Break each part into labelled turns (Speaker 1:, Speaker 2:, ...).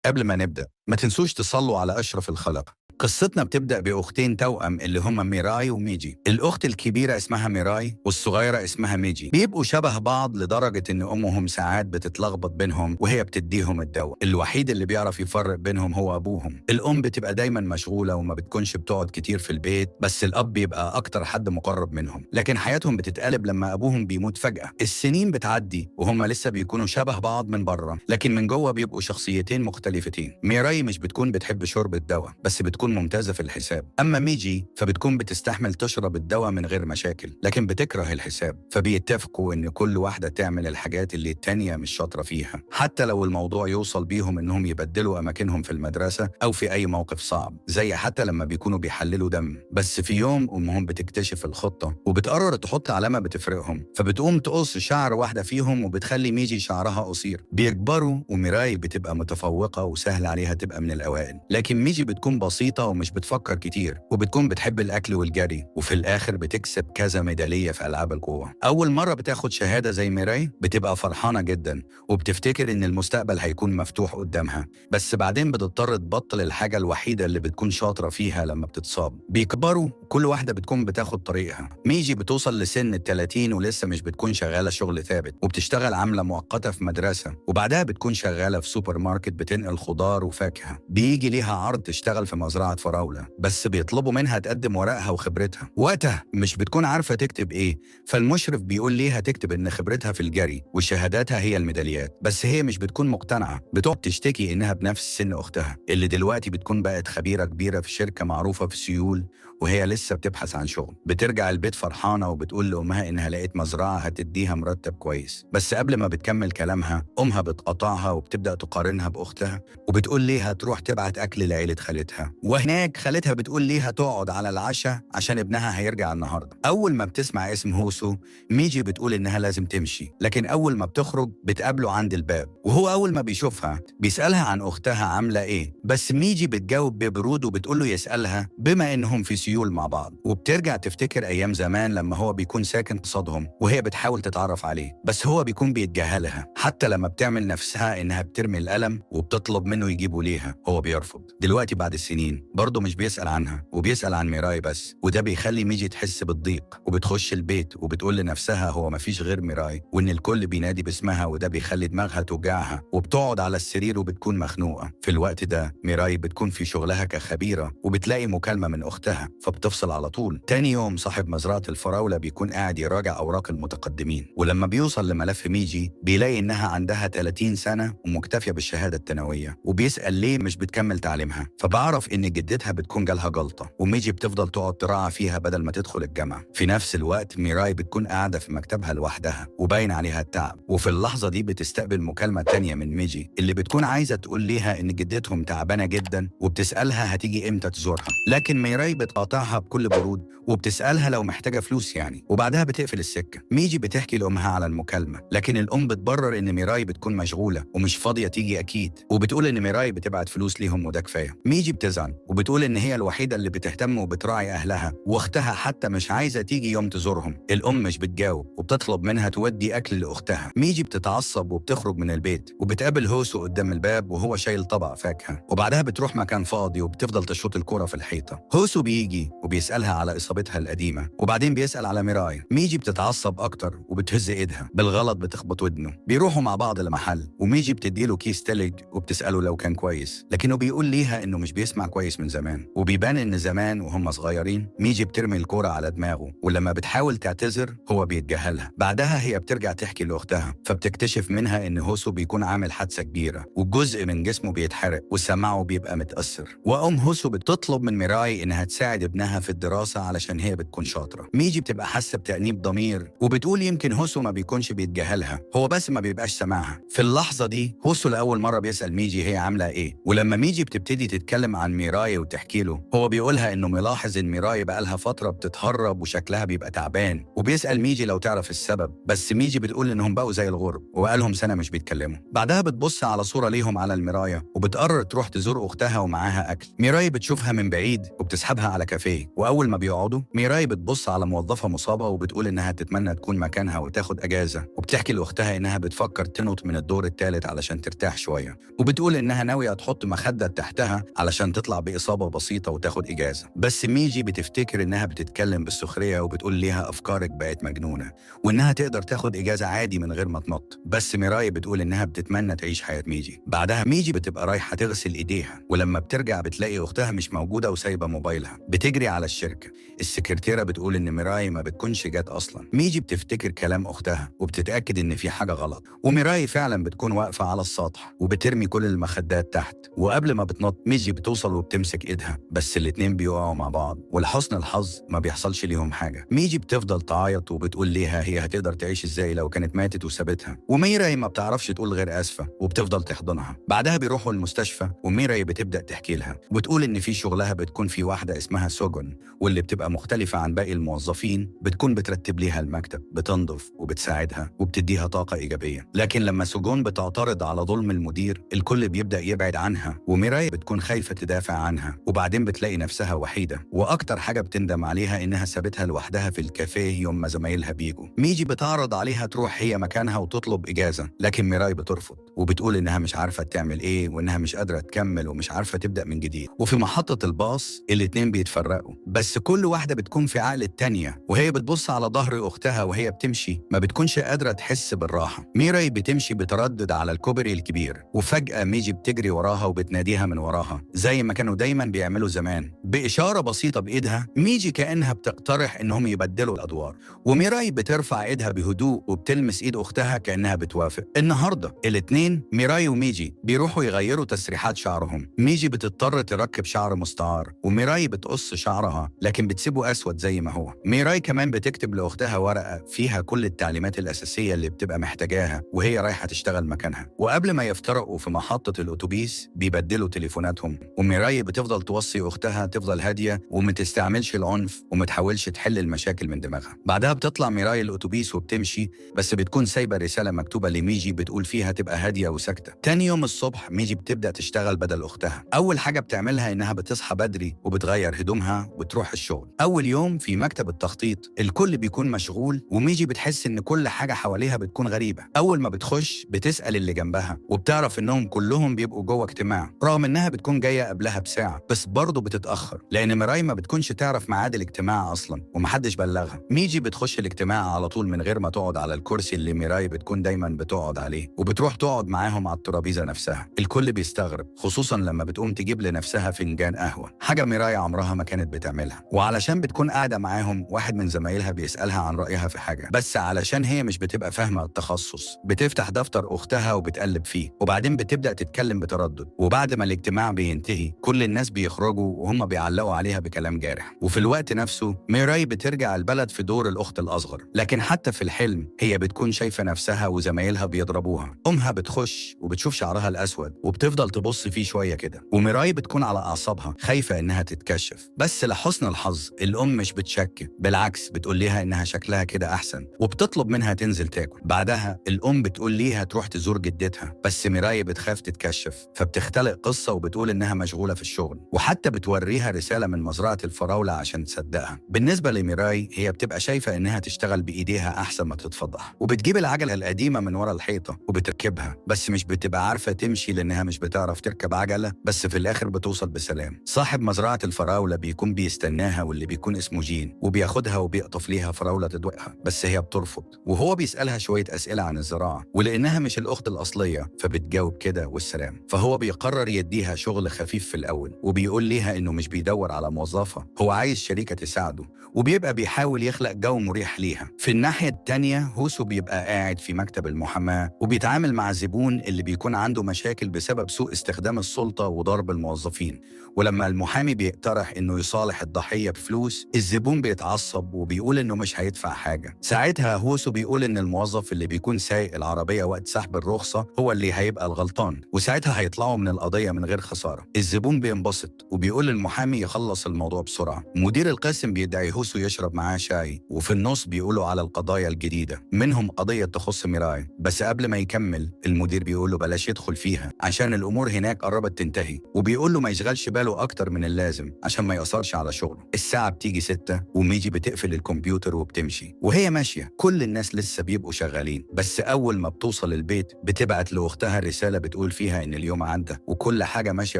Speaker 1: قبل ما نبدأ ما تنسوش تصلوا على أشرف الخلق. قصتنا بتبدأ بأختين توأم اللي هما ميراي وميجي. الأخت الكبيرة اسمها ميراي والصغيرة اسمها ميجي. بيبقوا شبه بعض لدرجة إن أمهم ساعات بتتلخبط بينهم وهي بتديهم الدواء. الوحيد اللي بيعرف يفرق بينهم هو أبوهم. الأم بتبقى دايما مشغولة وما بتكونش بتقعد كتير في البيت، بس الأب بيبقى أكتر حد مقرب منهم. لكن حياتهم بتتقلب لما أبوهم بيموت فجأة. السنين بتعدي وهم لسه بيكونوا شبه بعض من بره، لكن من جوه بيبقوا شخصيتين مختلفتين. ميراي مش بتكون بتحب شرب الدواء، بس بتكون ممتازة في الحساب. أما ميجي فبتكون بتستحمل تشرب الدواء من غير مشاكل، لكن بتكره الحساب. فبيتفقوا إن كل واحدة تعمل الحاجات اللي التانية مش شاطرة فيها، حتى لو الموضوع يوصل بيهم إنهم يبدلوا أماكنهم في المدرسة أو في أي موقف صعب، زي حتى لما بيكونوا بيحللوا دم. بس في يوم أمهم بتكتشف الخطة وبتقرر تحط علامة بتفرقهم، فبتقوم تقص شعر واحدة فيهم وبتخلي ميجي شعرها قصير. بيكبروا وميراي بتبقى متفوقة وسهل عليها تبقى من الأوائل، لكن ميجي بتكون بسيطة ومش بتفكر كتير، وبتكون بتحب الأكل والجري، وفي الآخر بتكسب كذا ميدالية في ألعاب القوة. أول مرة بتاخد شهادة زي ميراي بتبقى فرحانة جدا وبتفتكر إن المستقبل هيكون مفتوح قدامها، بس بعدين بتضطر تبطل الحاجة الوحيدة اللي بتكون شاطرة فيها لما بتتصاب. بيكبروا كل واحدة بتكون بتاخد طريقها. ميجي بتوصل لسن ال30 ولسه مش بتكون شغالة شغل ثابت، وبتشتغل عاملة مؤقتة في مدرسة، وبعدها بتكون شغالة في سوبر ماركت بتنقل خضار وفاكهة. بيجي ليها عرض تشتغل في مزرعة فراولة، بس بيطلبوا منها تقدم ورقها وخبرتها. وقتها مش بتكون عارفة تكتب ايه، فالمشرف بيقول ليها تكتب ان خبرتها في الجري وشهاداتها هي الميداليات. بس هي مش بتكون مقتنعة، بتقعد تشتكي انها بنفس سن اختها اللي دلوقتي بتكون بقت خبيرة كبيرة في شركة معروفة في سيول، وهي لسه بتبحث عن شغل. بترجع البيت فرحانة وبتقول لأمها إنها لقيت مزرعة هتديها مرتب كويس، بس قبل ما بتكمل كلامها أمها بتقاطعها وبتبدأ تقارنها بأختها، وبتقول ليها تروح تبعت أكل لعيلة خالتها، وهناك خالتها بتقول ليها تقعد على العشاء عشان ابنها هيرجع النهاردة. أول ما بتسمع اسم هوسو، ميجي بتقول إنها لازم تمشي، لكن أول ما بتخرج بتقابله عند الباب، وهو أول ما بيشوفها بيسألها عن أختها عاملة إيه، بس ميجي بتجاوب ببرود وبتقول له يسألها بما إنهم في سيول مع بعض. وبترجع تفتكر أيام زمان لما هو بيكون ساكن قصادهم وهي بتحاول تتعرف عليه، بس هو بيكون بيتجاهلها. حتى لما بتعمل نفسها إنها بترمي القلم وبتطلب منه يجيبه ليها هو بيرفض. دلوقتي بعد السنين برضه مش بيسأل عنها وبيسأل عن ميراي بس، وده بيخلي ميجي تحس بالضيق، وبتخش البيت وبتقول لنفسها هو مفيش غير ميراي وإن الكل بينادي باسمها، وده بيخلي دماغها توجعها وبتقعد على السرير وبتكون مخنوقة. في الوقت ده ميراي بتكون في شغلها كخبيرة وبتلاقي مكالمة من أختها فبتفصل على طول. تاني يوم صاحب مزرعة الفراولة بيكون قاعد يراجع أوراق المتقدمين، ولما بيوصل لملف ميجي بيلاقي إنها عندها 30 سنة ومكتفية بالشهادة الثانوية، وبيسأل ليه مش بتكمل تعليمها، فبعرف إن جدتها بتكون جالها جلطة وميجي بتفضل تقعد تراعى فيها بدل ما تدخل الجامعة. في نفس الوقت ميراي بتكون قاعدة في مكتبها لوحدها وباين عليها التعب، وفي اللحظة دي بتستقبل مكالمة تانية من ميجي اللي بتكون عايزة تقول ليها إن جدتهم تعبانة جدا وبتسألها هتيجي إمتى تزورها، لكن ميراي بتقاطعها بكل برود وبتسألها لو محتاجة فلوس يعني، وبعدها بتقفل السكة. ميجي بتحكي لأمها على المكالمة، لكن الأم بتبرر إن ميراي بتكون مشغولة ومش فاضية تيجي أكيد، وبتقول إن ميراي بتبعت فلوس ليهم وده كفاية. ميجي بتزعل وبتقول إن هي الوحيدة اللي بتهتم وبتراعي أهلها، وأختها حتى مش عايزة تيجي يوم تزورهم. الأم مش بتجاوب وبتطلب منها تودي أكل لأختها. ميجي بتتعصب وبتخرج من البيت وبتقابل هوسو قدام الباب وهو شايل طبق فاكهة، وبعدها بتروح مكان فاضي وبتفضل تشوط الكرة في الحيطة. هوسو بيجي وبيسألها على إصابتها القديمة وبعدين بيسأل على ميراي. ميجي بتتعصب أكتر وبتهز إيدها بالغلط بتخبط ودنه. بيروحوا مع بعض لمحل وميجي بتديله كيس تلج وبتسأله لو كان كويس، لكنه بيقول ليها إنه مش بيسمع كويس من زمان، وبيبان إن زمان وهم صغيرين ميجي بترمي الكرة على دماغه، ولما بتحاول تعتذر هو بيتجاهلها. بعدها هي بترجع تحكي لأختها فبتكتشف منها إن هوسو بيكون عامل حادثة كبيرة وجزء من جسمه بيتحرق وسمعه بيبقى متأثر، وأم هوسو بتطلب من ميراي إنها تساعد ابنها في الدراسة علشان هي بتكون شاطرة. ميجي بتبقى حاسة بتأنيب ضمير وبتقول يمكن هوسو ما بيكونش بيتجاهلها، هو بس ما بيبقاش سامعها. في اللحظة دي هوسو لأول مرة بيسأل ميجي هي عاملة إيه، ولما ميجي بتبتدي تتكلم عن ميراي وتحكي له هو بيقولها إنه ملاحظ إن ميراي بقالها فترة بتتهرب وشكلها بيبقى تعبان، وبيسأل ميجي لو تعرف السبب، بس ميجي بتقول إنهم بقوا زي الغرب وبقالهم سنة مش بيتكلموا. بعدها بتبص على صورة ليهم على المراية وبتقرر تروح تزور أختها ومعاها أكل. ميراي بتشوفها من بعيد وبتسحبها على الكافيه، وأول ما بيقعدوا ميراي بتبص على موظفة مصابة وبتقول إنها تتمنى تكون مكانها وتاخد أجازة، وبتحكي لأختها إنها بتفكر تنط من الدور الثالث علشان ترتاح شوية، وبتقول إنها ناوية تحط مخدة تحتها علشان تطلع بإصابة بسيطة وتاخد إجازة. بس ميجي بتفتكر إنها بتتكلم بالسخرية وبتقول ليها أفكارك بقت مجنونة وإنها تقدر تاخد إجازة عادي من غير ما تنط. بس ميراي بتقول إنها بتتمنى تعيش حياة ميجي. بعدها ميجي بتبقى رايحة تغسل إيديها، ولما بترجع بتلاقي أختها مش موجودة وسايبة موبايلها. بتجري على الشركة. السكرتيرة بتقول إن ميراي ما بتكونش جات أصلا. ميجي بتفتكر كلام أختها وبتتأكد إن في حاجة غلط، وميراي فعلا بتكون واقفة على السطح وبترمي كل المخدات تحت، وقبل ما بتنط ميجي بتوصل وبتمسك إيدها، بس الاتنين بيقعوا مع بعض، ولحسن الحظ ما بيحصلش ليهم حاجة. ميجي بتفضل تعيط وبتقول ليها هي هتقدر تعيش إزاي لو كانت ماتت وسابتها، وميراي ما بتعرفش تقول غير آسفة وبتفضل تحضنها. بعدها بيروحوا المستشفى وميراي بتبدأ تحكي لها وبتقول إن في شغلها بتكون في واحدة اسمها سوجون، واللي بتبقى مختلفة عن باقي الموظفين، بتكون بترتب ليها المكتب، بتنظف وبتساعدها وبتديها طاقة إيجابية. لكن لما سوجون بتعترض على ظلم المدير الكل بيبدأ يبعد عنها، وميراي بتكون خايفة تدافع عنها، وبعدين بتلاقي نفسها وحيدة، وأكتر حاجة بتندم عليها إنها سابتها لوحدها في الكافيه يوم ما زمايلها بيجوا. ميجي بتعرض عليها تروح هي مكانها وتطلب إجازة، لكن ميراي بترفض وبتقول إنها مش عارفة تعمل إيه وإنها مش قادرة تكمل ومش عارفة تبدأ من جديد. وفي محطة الباص الاتنين بيتفرقوا، بس كل واحدة بتكون في عقل التانية، وهي بتبص على ظهر أختها وهي بتمشي ما بتكونش قادرة تحس بالراحة. ميراي بتمشي بتردد على الكوبري الكبير، وفجأة ميجي بتجري وراها وبتناديها من وراها زي ما كانوا دايما بيعملوا زمان بإشارة بسيطة بإيدها. ميجي كأنها بتقترح إنهم يبدلوا الأدوار، وميراي بترفع إيدها بهدوء وبتلمس إيد أختها كأنها بتوافق. النهاردة الاتنين ميراي وميجي بيروحوا يغيروا تسريحات شعرهم. ميجي بتضطر تركب شعر مستعار، وميراي بتقص شعرها لكن بتسيبه أسود زي ما هو. ميراي كمان بتكتب لأختها ورقة فيها كل التعليمات الأساسية اللي بتبقى محتاجاها وهي رايحة تشتغل مكانها. وقبل ما يفترقوا في محطة الأتوبيس بيبدلوا تليفوناتهم، وميراي بتفضل توصي أختها تفضل هادية وما تستعملش العنف وما تحاولش تحل المشاكل من دماغها. بعدها بتطلع ميراي الأتوبيس وبتمشي، بس بتكون سايبة رسالة مكتوبة لميجي بتقول فيها تبقى هادية وساكتة. تاني يوم الصبح ميجي بتبدأ تشتغل بدل أختها. أول حاجة بتعملها إنها بتصحى بدري وبتغير هدومها وتروح الشغل. أول يوم في مكتب التخطيط الكل بيكون مشغول، وميجي بتحس إن كل حاجة حواليها بتكون غريبة. أول ما بتخش بتسأل اللي جنبها وبتعرف إنهم كلهم بيبقوا جوه اجتماع، رغم إنها بتكون جاية قبلها بساعة، بس برضه بتتأخر لأن ميراي ما بتكونش تعرف ميعاد الاجتماع أصلا ومحدش بلغها. ميجي بتخش الاجتماع على طول من غير ما تقعد على الكرسي اللي ميراي بتكون دايما بتقعد عليه، وبتروح تقعد معاهم على الترابيزة نفسها. الكل بيستغرب خصوصا لما بتقوم تجيب لنفسها فنجان قهوة، حاجة ميراي عمرها ما كانت بتعملها. وعلشان بتكون قاعدة معاهم واحد من زمايلها بيسألها عن رأيها في حاجة، بس علشان هي مش بتبقى فاهمة التخصص بتفتح دفتر أختها وبتقلب فيه، وبعدين بتبدأ تتكلم بتردد. وبعد ما الاجتماع بينتهي كل الناس بيخرجوا وهم بيعلقوا عليها بكلام جارح. وفي الوقت نفسه ميراي بترجع البلد في دور الأخت الأصغر، لكن حتى في الحلم هي بتكون شايفة نفسها وزمايلها بيضربوها. أمها بتخش وبتشوف شعرها الأسود وبتفضل تبص فيه شوية كده، وميراي بتكون على أعصابها خايفة إنها تتكشف. بس لحسن الحظ الأم مش بتشك، بالعكس بتقول ليها إنها شكلها كده أحسن وبتطلب منها تنزل تاكل. بعدها الأم بتقول ليها تروح تزور جدتها، بس ميراي بتخاف تتكشف فبتختلق قصة وبتقول إنها مشغولة في الشغل، وحتى بتوريها رسالة من مزرعة الفراولة عشان تصدقها. بالنسبة لميراي هي بتبقى شايفة إنها تشتغل بإيديها أحسن ما تتفضح، وبتجيب العجلة القديمة من ورا الحيطة وبتركبها، بس مش بتبقى عارفة تمشي لأنها مش بتعرف تركب عجلة. بس في الآخر بتوصل بسلام. صاحب مزرعة الفراولة بيكون بيستناها واللي بيكون اسمه جين، وبياخدها وبيقطف ليها فراولة تدوقها، بس هي بترفض، وهو بيسألها شوية أسئلة عن الزراعة، ولأنها مش الأخت الأصلية فبتجاوب كده والسلام. فهو بيقرر يديها شغل خفيف في الأول، وبيقول ليها إنه مش بيدور على موظفة، هو عايز شريكة تساعده، وبيبقى بيحاول يخلق جو مريح ليها. في الناحية التانية هوسو بيبقى قاعد في مكتب المحاماة وبيتعامل مع الزبون اللي بيكون عنده مشاكل بسبب سوء استخدام السلطة وضرب الموظفين. ولما المحامي بيقترح إنه يصالح الضحية بفلوس الزبون بيتعصب وبيقول إنه مش هيدفع حاجة. ساعتها هوسو بيقول إن الموظف اللي بيكون سايق العربية وقت سحب الرخصة هو اللي هيبقى الغلطان، وساعتها هيطلعوا من القضية من غير خسارة. الزبون بينبسط وبيقول للمحامي يخلص الموضوع بسرعة. مدير القسم بيدعي هوسو يشرب معاه شاي، وفي النص بيقولوا على القضايا الجديدة منهم قضية تخص ميراي، بس قبل ما يكمل المدير بيقول له بلاش يدخل فيها عشان الأمور هناك قربت تنتهي، وبيقول له ما يشغلش باله أكتر من اللازم عشان ما بيأثرش على شغله. الساعة بتيجي 6 وميجي بتقفل الكمبيوتر وبتمشي، وهي ماشية كل الناس لسه بيبقوا شغالين، بس أول ما بتوصل البيت بتبعت لأختها رسالة بتقول فيها إن اليوم عدى وكل حاجة ماشية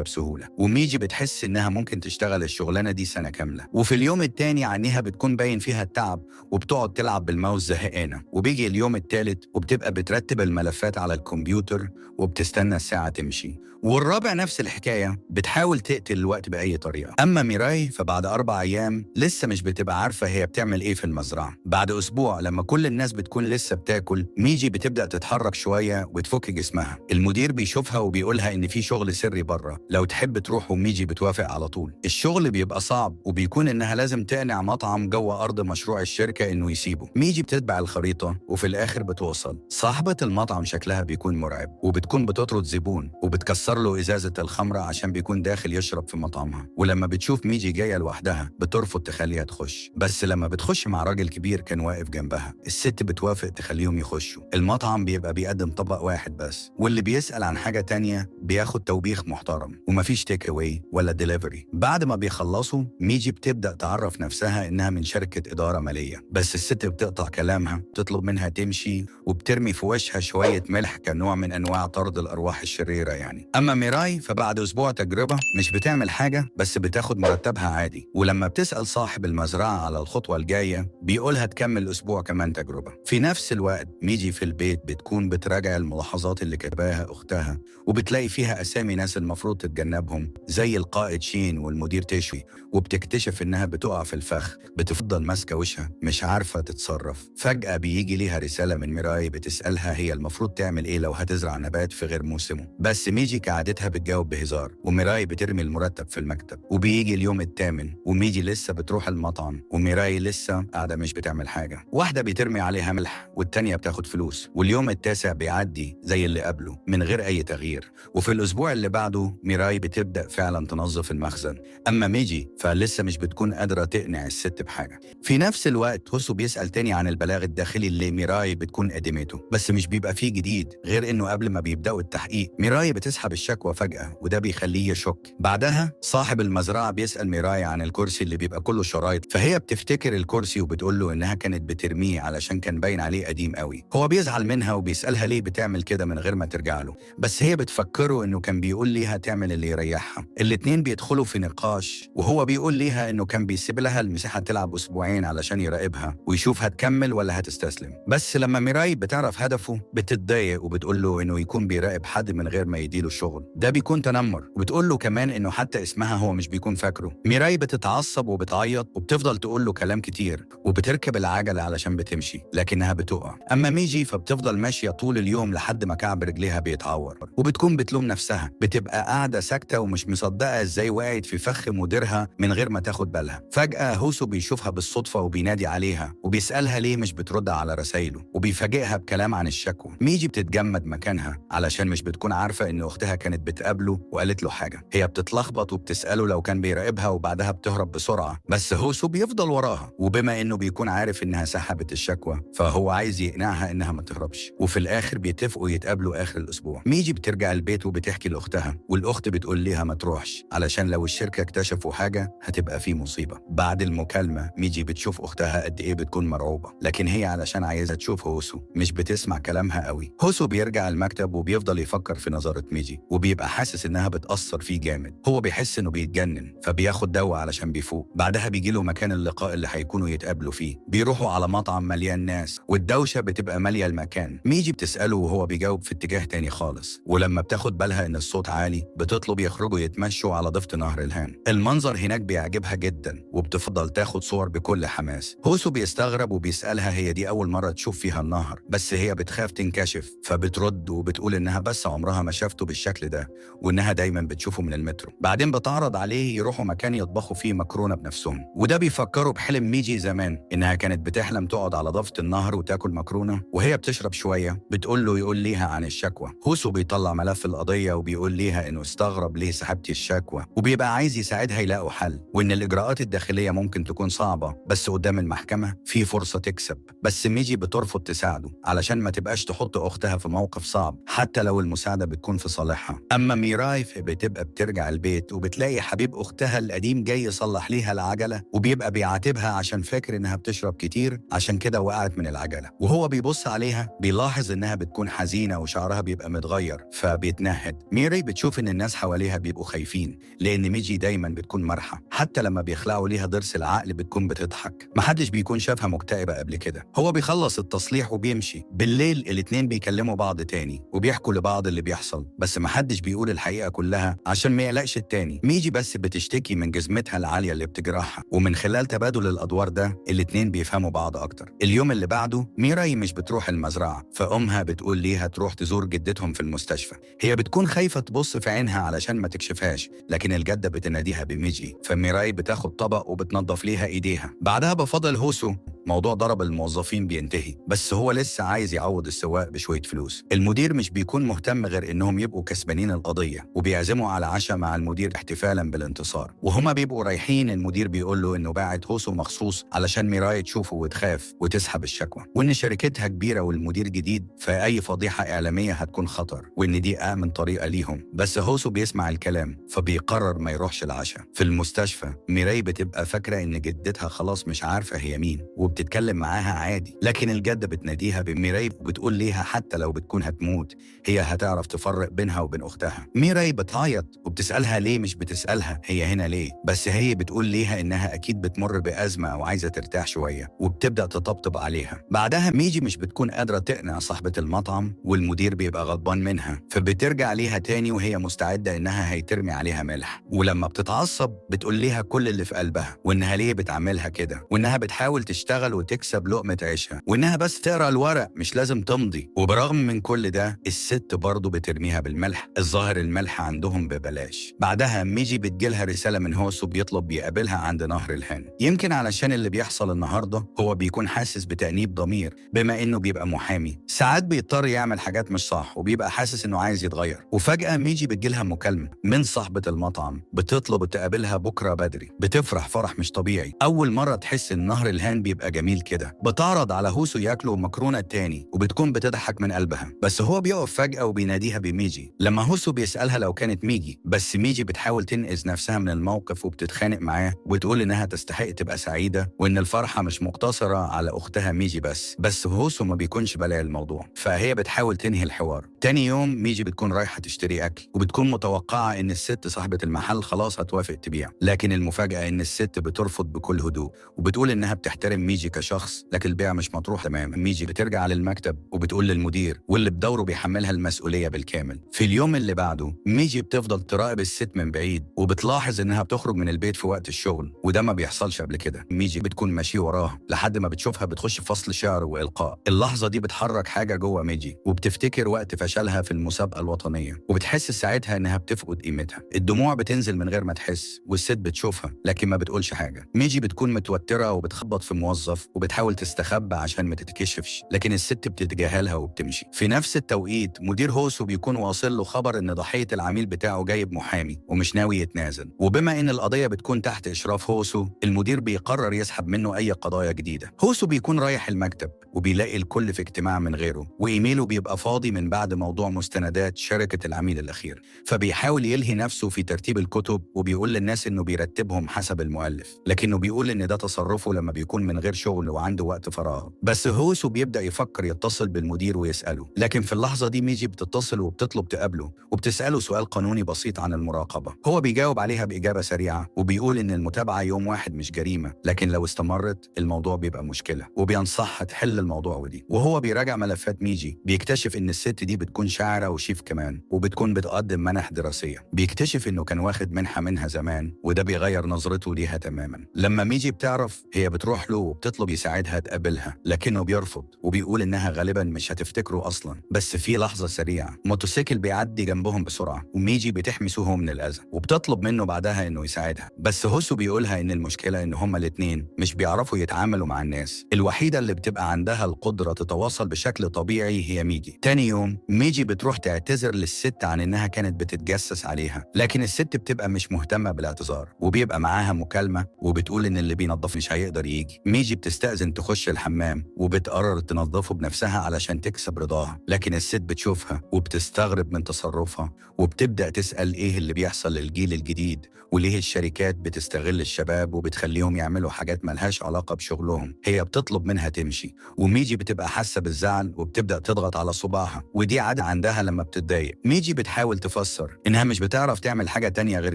Speaker 1: بسهولة. وميجي بتحس إنها ممكن تشتغل الشغلانة دي سنة كاملة. وفي اليوم التاني عينيها بتكون باين فيها التعب وبتقعد تلعب بالماوس زهقانة. وبيجي اليوم التالت وبتبقى بترتب الملفات على الكمبيوتر وبتستنى الساعة تمشي. والرابع نفس الحكاية، بتحاول تقتل الوقت بأي طريقة. أما ميراي فبعد 4 أيام لسه مش بتبقى عارفة هي بتعمل إيه في المزرعة. بعد أسبوع لما كل الناس بتكون لسه بتاكل، ميجي بتبدأ تتحرك شوية وتفك جسمها. المدير بيشوفها وبيقولها إن في شغل سري بره لو تحب تروح، وميجي بتوافق على طول. الشغل بيبقى صعب وبيكون إنها لازم تقنع مطعم جوه أرض مشروع الشركة إنه يسيبه. ميجي بتتبع الخريطة وفي الآخر بتوصل. صاحبة المطعم شكلها بيكون مرعب وبتكون بتطرد زبون وبتكسر له إزازة الخمرة عشان بيكون داخل يشرب في مطعمها. ولما بتشوف ميجي جاية لوحدها بترفض تخليها تخش، بس لما بتخش مع راجل كبير كان واقف جنبها الست بتوافق تخليهم يخشوا. المطعم بيبقى بيقدم طبق واحد بس، واللي بيسأل عن حاجة تانية بياخد توبيخ محترم، ومفيش تيك اواي ولا ديليفري. بعد ما بيخلصوا ميجي بتبدأ تعرف نفسها إنها من شركة إدارة مالية، بس الست بتقطع كلامها تطلب منها تمشي وبترمي في وشها شوية ملح كنوع من أنواع طرد الأرواح الشريرة يعني. أما ميراي فبعد أسبوع تجربة مش بتعمل حاجة بس بتاخد مرتبها عادي. ولما بتسأل صاحب المزرعة على الخطوة الجاية بيقولها تكمل أسبوع كمان تجربة. في نفس الوقت ميجي في البيت بتكون بتراجع الملاحظات اللي كتباها أختها، وبتلاقي فيها أسامي ناس المفروض تتجنبهم زي القائد شين والمدير تشوي. وبتكتشف إنها بتقع في الفخ، بتفضل ماسكة وشها مش عارفة تتصرف. فجأة بيجي ليها رسالة من ميراي بتسألها هي المفروض تعمل إيه لو هتزرع نبات في غير موسمه، بس ميجي كعادتها بتجاوب بهزار، وميراي بترمي المرتب في المكتب. وبيجي اليوم الثامن وميجي لسه بتروح المطعم وميراي لسه قاعدة مش بتعمل حاجة. واحدة بيترمي عليها ملح والتانية بتاخد فلوس. واليوم التاسع بيعدي زي اللي قبله من غير أي تغيير. وفي الأسبوع اللي بعده ميراي بتبدأ فعلا تنظف المخزن. أما ميجي فلسه مش بتكون قادرة تقنع الست بحاجة. في نفس الوقت هوسو بيسأل تاني عن البلاغ الداخلي اللي ميراي بتكون قدمته، بس مش بيبقى فيه جديد غير إنه قبل ما بيبدأوا التحقيق ميراي بتسحب الشكوى فجأة، وده بيخليه يشك. بعدها صاحب المزرعة بيسأل ميراي عن الكرسي اللي بيبقى كله شرايط، فهي بتفتكر الكرسي وبتقول له إنها كانت بترميه علشان كان باين عليه قديم قوي. هو بيزعل منها وبيسألها ليه بتعمل كده من غير ما ترجع له، بس هي بتفكره إنه كان بيقول ليها تعمل اللي يريحها. الاتنين بيدخلوا في نقاش وهو بيقول ليها إنه كان بيسيب لها المساحة تلعب أسبوعين علشان يراقبها ويشوف هتكمل ولا هتستسلم. بس لما ميراي بتعرف هدفه بتتضايق وبتقول له إنه يكون بيراقب حد من غير ما يديله الشغل، ده بيكون تنمر. وبتقول له كمان إنه حتى اسمها هو مش بيكون فاكره. ميراي بتتعصب وبتعيط وبتفضل تقول له كلام كتير وبتركب العجلة علشان بتمشي لكنها بتقع. أما ميجي فبتفضل ماشية طول اليوم لحد ما كعب رجليها بيتعور، وبتكون بتلوم نفسها، بتبقى قاعدة ساكتة ومش مصدقة إزاي وقعت في فخ مديرها من غير ما تاخد بالها. فجأة هوسو بيشوفها بالصدفة وبينادي عليها وبيسألها ليه مش بترد على رسايله، وبيفاجئها بكلام عن الشكوى. ميجي بتتجمد مكانها علشان مش بتكون عارفة إن أختها كانت بتقابله وقالت له حاجة. هي بتتلخبط وبتسأله لو كان بيراقبها وبعدها بتهرب بسرعة، بس هوسو بيفضل وراها، وبما إنه بيكون عارف إنها سحبت الشكوى فهو عايز يقنعها إنها ما تهربش. وفي الآخر بيتفقوا يتقابلوا آخر الأسبوع. ميجي بترجع البيت وبتحكي لأختها، والأخت بتقول ليها ما تروحش علشان لو الشركة اكتشفوا حاجة هتبقى في مصيبة. بعد المكالمة ميجي بتشوف أختها قد إيه بتكون مرعوبة، لكن هي علشان عايزة تشوف هوسو مش بتسمع كلامها قوي. هوسو بيرجع المكتب وبيفضل يفكر في نظرة ميجي وبيبقى حاسس إنها بتأثر فيه جامد. هو بيحس إنه بيتجنن فبياخد دواء علشان بيفوق. بعدها بيجيله مكان اللقاء اللي هيكونوا يتقابلوا فيه. بيروحوا على مطعم مليان ناس والدوشة بتبقى مالية المكان. ميجي بتسأله وهو بيجاوب في اتجاه تاني خالص، ولما بتاخد بالها إن الصوت عالي بتطلب يخرجوا يتمشوا على ضفة نهر الهان. المنظر هناك بيعجبها جدا وبتفضل تاخد صور بكل حماس. هوسو بيستغرب وبيسألها هي دي أول مرة تشوف فيها النهر، بس هي بتخاف تنكشف فبترد وبتقول إنها بس عمرها ما شافته بالشكل ده وإنها دايما بتشوفه من المترو. بعدين بتعرض عليه يروحوا مكان يطبخوا فيه مكرونة بنفسهم، وده بيفكروا بحلم ميجي زمان إنها كانت بتحلم تقعد على ضفة النهر وتاكل مكرونة. وهي بتشرب شوية بتقول له يقول ليها عن الشكوى. هوسو بيطلع ملف القضية وبيقول ليها إنه استغرب ليه سحبتي الشكوى، وبيبقى عايز يساعدها يلاقوا حل، وإن الإجراءات الداخلية ممكن تكون صعبة بس قدام المحكمة في فرصة تكسب. بس ميجي بترفض تساعده علشان ما تبقاش تحط أختها في موقف صعب حتى لو المساعدة بتكون في صالحها. أما ميراي بتبقى بترجع البيت وبتلاقي حبيب أختها القديم جاي يصلح ليها العجلة، وبيبقى بيعاتبها عشان فاكر إنها بتشرب كتير عشان كده وقعت من العجلة. وهو بيبص عليها بيلاحظ إنها بتكون حزينة وشعرها بيبقى متغير فبيتنهد. ميري بتشوف إن الناس حواليها بيبقوا خايفين لأن ميجي دايما بتكون مرحة، حتى لما بيخلعوا ليها ضرس العقل بتكون بتضحك. محدش بيكون شافها مكتئبة قبل كده. هو بيخلص التصليح وبيمشي. بالليل الاتنين بيكلموا بعض تاني وبيحكوا لبعض اللي بيحصل، بس محدش بيقول الحقيقة كلها عشان ما يقلقش التاني. ميجي بس بتشتكي من جزمتها العالية اللي بتجرحها، ومن خلال تبادل الأدوار ده الاتنين بيفهموا بعض أكتر. اليوم اللي بعده ميراي مش بتروح المزرعة، فأمها بتقول ليها تروح تزور جدتهم في المستشفى. هي بتكون خايفة تبص في عينها علشان ما تكشفهاش، لكن الجدة بتناديها بميجي، فميراي بتاخد طبق وبتنظف ليها إيديها. بعدها بفضل هوسو موضوع ضرب الموظفين بينتهي، بس هو لسه عايز يعوض السواق بشوية فلوس. المدير مش بيكون مهتم غير إنهم يبقوا كسبانين القضية، وبيعزموا على عشاء مع المدير احتفالا بالانتصار. وهما بيبقوا رايحين المدير بيقول له إنه باعت هوسو مخصوص علشان ميراي تشوفه وتخاف وتسحب الشكوى، وإن شركتها كبيرة والمدير جديد فأي فضيحة إعلامية هتكون خطر، وإن دي آمن طريقة ليهم. بس هوسو بيسمع الكلام فبيقرر ما يروحش العشاء. في المستشفى ميراي بتبقى فاكرة إن جدتها خلاص مش عارفة هي مين وبتتكلم معاها عادي، لكن الجدة بتناديها بميراي وبتقول ليها حتى لو بتكون هتموت هي هتعرف تفرق بينها وبين أختها. ميراي بتعيط وبتسألها ليه مش بتسألها هي هنا ليه، بس هي بتقول ليها إنها أكيد بتمر بأزمة أو عايزة ترتاح شوية، وبتبدأ تطبطب عليها. بعدها ميجي مش بتكون قادرة تقنع صاحبة المطعم والمدير بيبقى غضبان منها، فبترجع ليها تاني وهي مستعدة إنها هيترمي عليها ملح. ولما بتتعصب بتقول ليها كل اللي في قلبها، وإنها ليه بتعملها كده، وإنها بتحاول تشتغل وتكسب لقمة عيشها، وإنها بس تقرأ الورق مش لازم تمضي. وبرغم من كل ده الست برضه بترميها بالملح. الظاهر الملح عندهم ببلاش. بعدها ميجي بتجيلها رسالة من هوسو بيطلب بيقابلها عند نهر الهان، يمكن علشان اللي بيحصل النهارده هو بيكون حاسس بتأنيب ضمير بما إنه بيبقى محامي. ساعات بيضطر يعمل حاجات مش صح وبيبقى حاسس إنه عايز يتغير. وفجأة ميجي بتجيلها مكالمة من صاحبة المطعم بتطلب تقابلها بكرة بدري. بتفرح فرح مش طبيعي، أول مرة تحس إن نهر الهان بيبقى جميل كده. بتعرض على هوسو ياكلوا مكرونة تاني وبتكون بتضحك من قلبها، بس هو بيقف فجأة وبيناديها بميجي. لما هوسو بيسألها لو كانت ميجي، بس ميجي بتحاول تنقذ نفسها من الموقف وبتتخانق معاه وبتقول إنها تستحق تبقى سعيدة وإن الفرحة مش مقتصرة على أختها ميجي بس هوسو ما بيكونش بلاقي الموضوع، فهي بتحاول تنهي الحوار. تاني يوم ميجي بتكون رايحة تشتري أكل وبتكون متوقعة إن الست صاحبة المحل خلاص هتوافق تبيع، لكن المفاجأة إن الست بترفض بكل هدوء وبتقول إنها بتحترم ميجي كشخص، لكن البيع مش مطروح تماما. ميجي بترجع للمكتب وبتقول للمدير واللي بدوره بيحملها المسؤولية بالكامل. في اليوم اللي بعده ميجي بتفضل تراقب الست من بعيد وبتلاحظ إنها بتخرج من البيت في وقت الشغل، وده ما بيحصلش قبل كده. ميجي بتكون ماشية وراها لحد ما بتشوفها بتخش فصل شعر وإلقاء. اللحظة دي بتحرك حاجة جوه ميجي وبتفتكر وقت فشلها في المسابقة الوطنية، وبتحس ساعتها إنها بتفقد قيمتها. الدموع بتنزل من غير ما تحس والست بتشوفها لكن ما بتقولش حاجة. ميجي بتكون متوترة وبتخبط في موظف وبتحاول تستخبى عشان ما تتكشفش، لكن الست بتتجاهلها وبتمشي. في نفس التوقيت مدير هوسو بيكون واصل له خبر إن ضحية العميل بتاعه جايب محامي ومش ناوي يتنازل، وبما إن القضية بتكون تحت إشراف هوسو المدير بيقرر يسحب منه أي قضايا جديدة. هوسو بيكون رايح المكتب وبيلاقي الكل في اجتماع من غيره، وإيميله بيبقى فاضي من بعد موضوع مستندات شركة العميل الأخير، فبيحاول يلهي نفسه في ترتيب الكتب وبيقول للناس إنه بيرتبهم حسب المؤلف، لكنه بيقول إن ده تصرفه لما بيكون من غير شغل وعنده وقت فراغ. بس هوسو بيبدأ يفكر يتصل بالمدير ويسأله، لكن في اللحظة دي ميجي بتتصل وبتطلب تقابله وبتسأله سؤال قانوني بسيط عن المراقبة. هو بيجاوب عليها بإجابة سريعة وبيقول إن المتابعة يوم واحد مش جريمة، لكن لو استمرت الموضوع بيبقى مشكلة، وبينصحها تحل الموضوع ودي. وهو بيراجع ملفات ميجي بيكتشف إن الست دي بتكون شاعرة وشيف كمان، وبتكون بتقدم منح دراسية. بيكتشف إنه كان واخد منحة منها زمان وده بيغير نظرته ليها تماما. لما ميجي بتعرف هي بتروح له وبتطلب يساعدها تقابلها، لكنه بيرفض وبيقول إنها غالبا مش هتفتكره أصلا. بس في لحظة سريعة موتوسيكل بيعدي جنبهم بسرعة وميجي بتحمي سوهو من الأذى وبتطلب منه بعدها إنه يساعدها، بس هوسو بيقولها إن المشكلة إن هما الاتنين مش بيعرفوا يتعاملوا مع الناس. الوحيدة اللي بتبقى عندها القدرة تتواصل بشكل طبيعي هي ميجي. تاني يوم ميجي بتروح تعتذر للست عن إنها كانت بتتجسس عليها، لكن الست بتبقى مش مهتمة بالاعتذار وبيبقى معاها مكالمة وبتقول إن اللي بينظف مش هيقدر يجي. ميجي بتستأذن تخش الحمام وبتقرر تنظفه بنفسها علشان تكسب رضاها، لكن الست بتشوفها وبتستغرب من تصرفها وبتبدأ تسأل إيه اللي بيحصل للجيل الجديد وليه الشركات بتستغل الشباب وبتخليهم يعملوا حاجات ملهاش علاقة بشغلهم. هي بتطلب منها تمشي وميجي بتبقى حاسة بالزعل وبتبدأ تضغط على صباعها، ودي عادة عندها لما بتتضايق. ميجي بتحاول تفسر إنها مش بتعرف تعمل حاجة تانية غير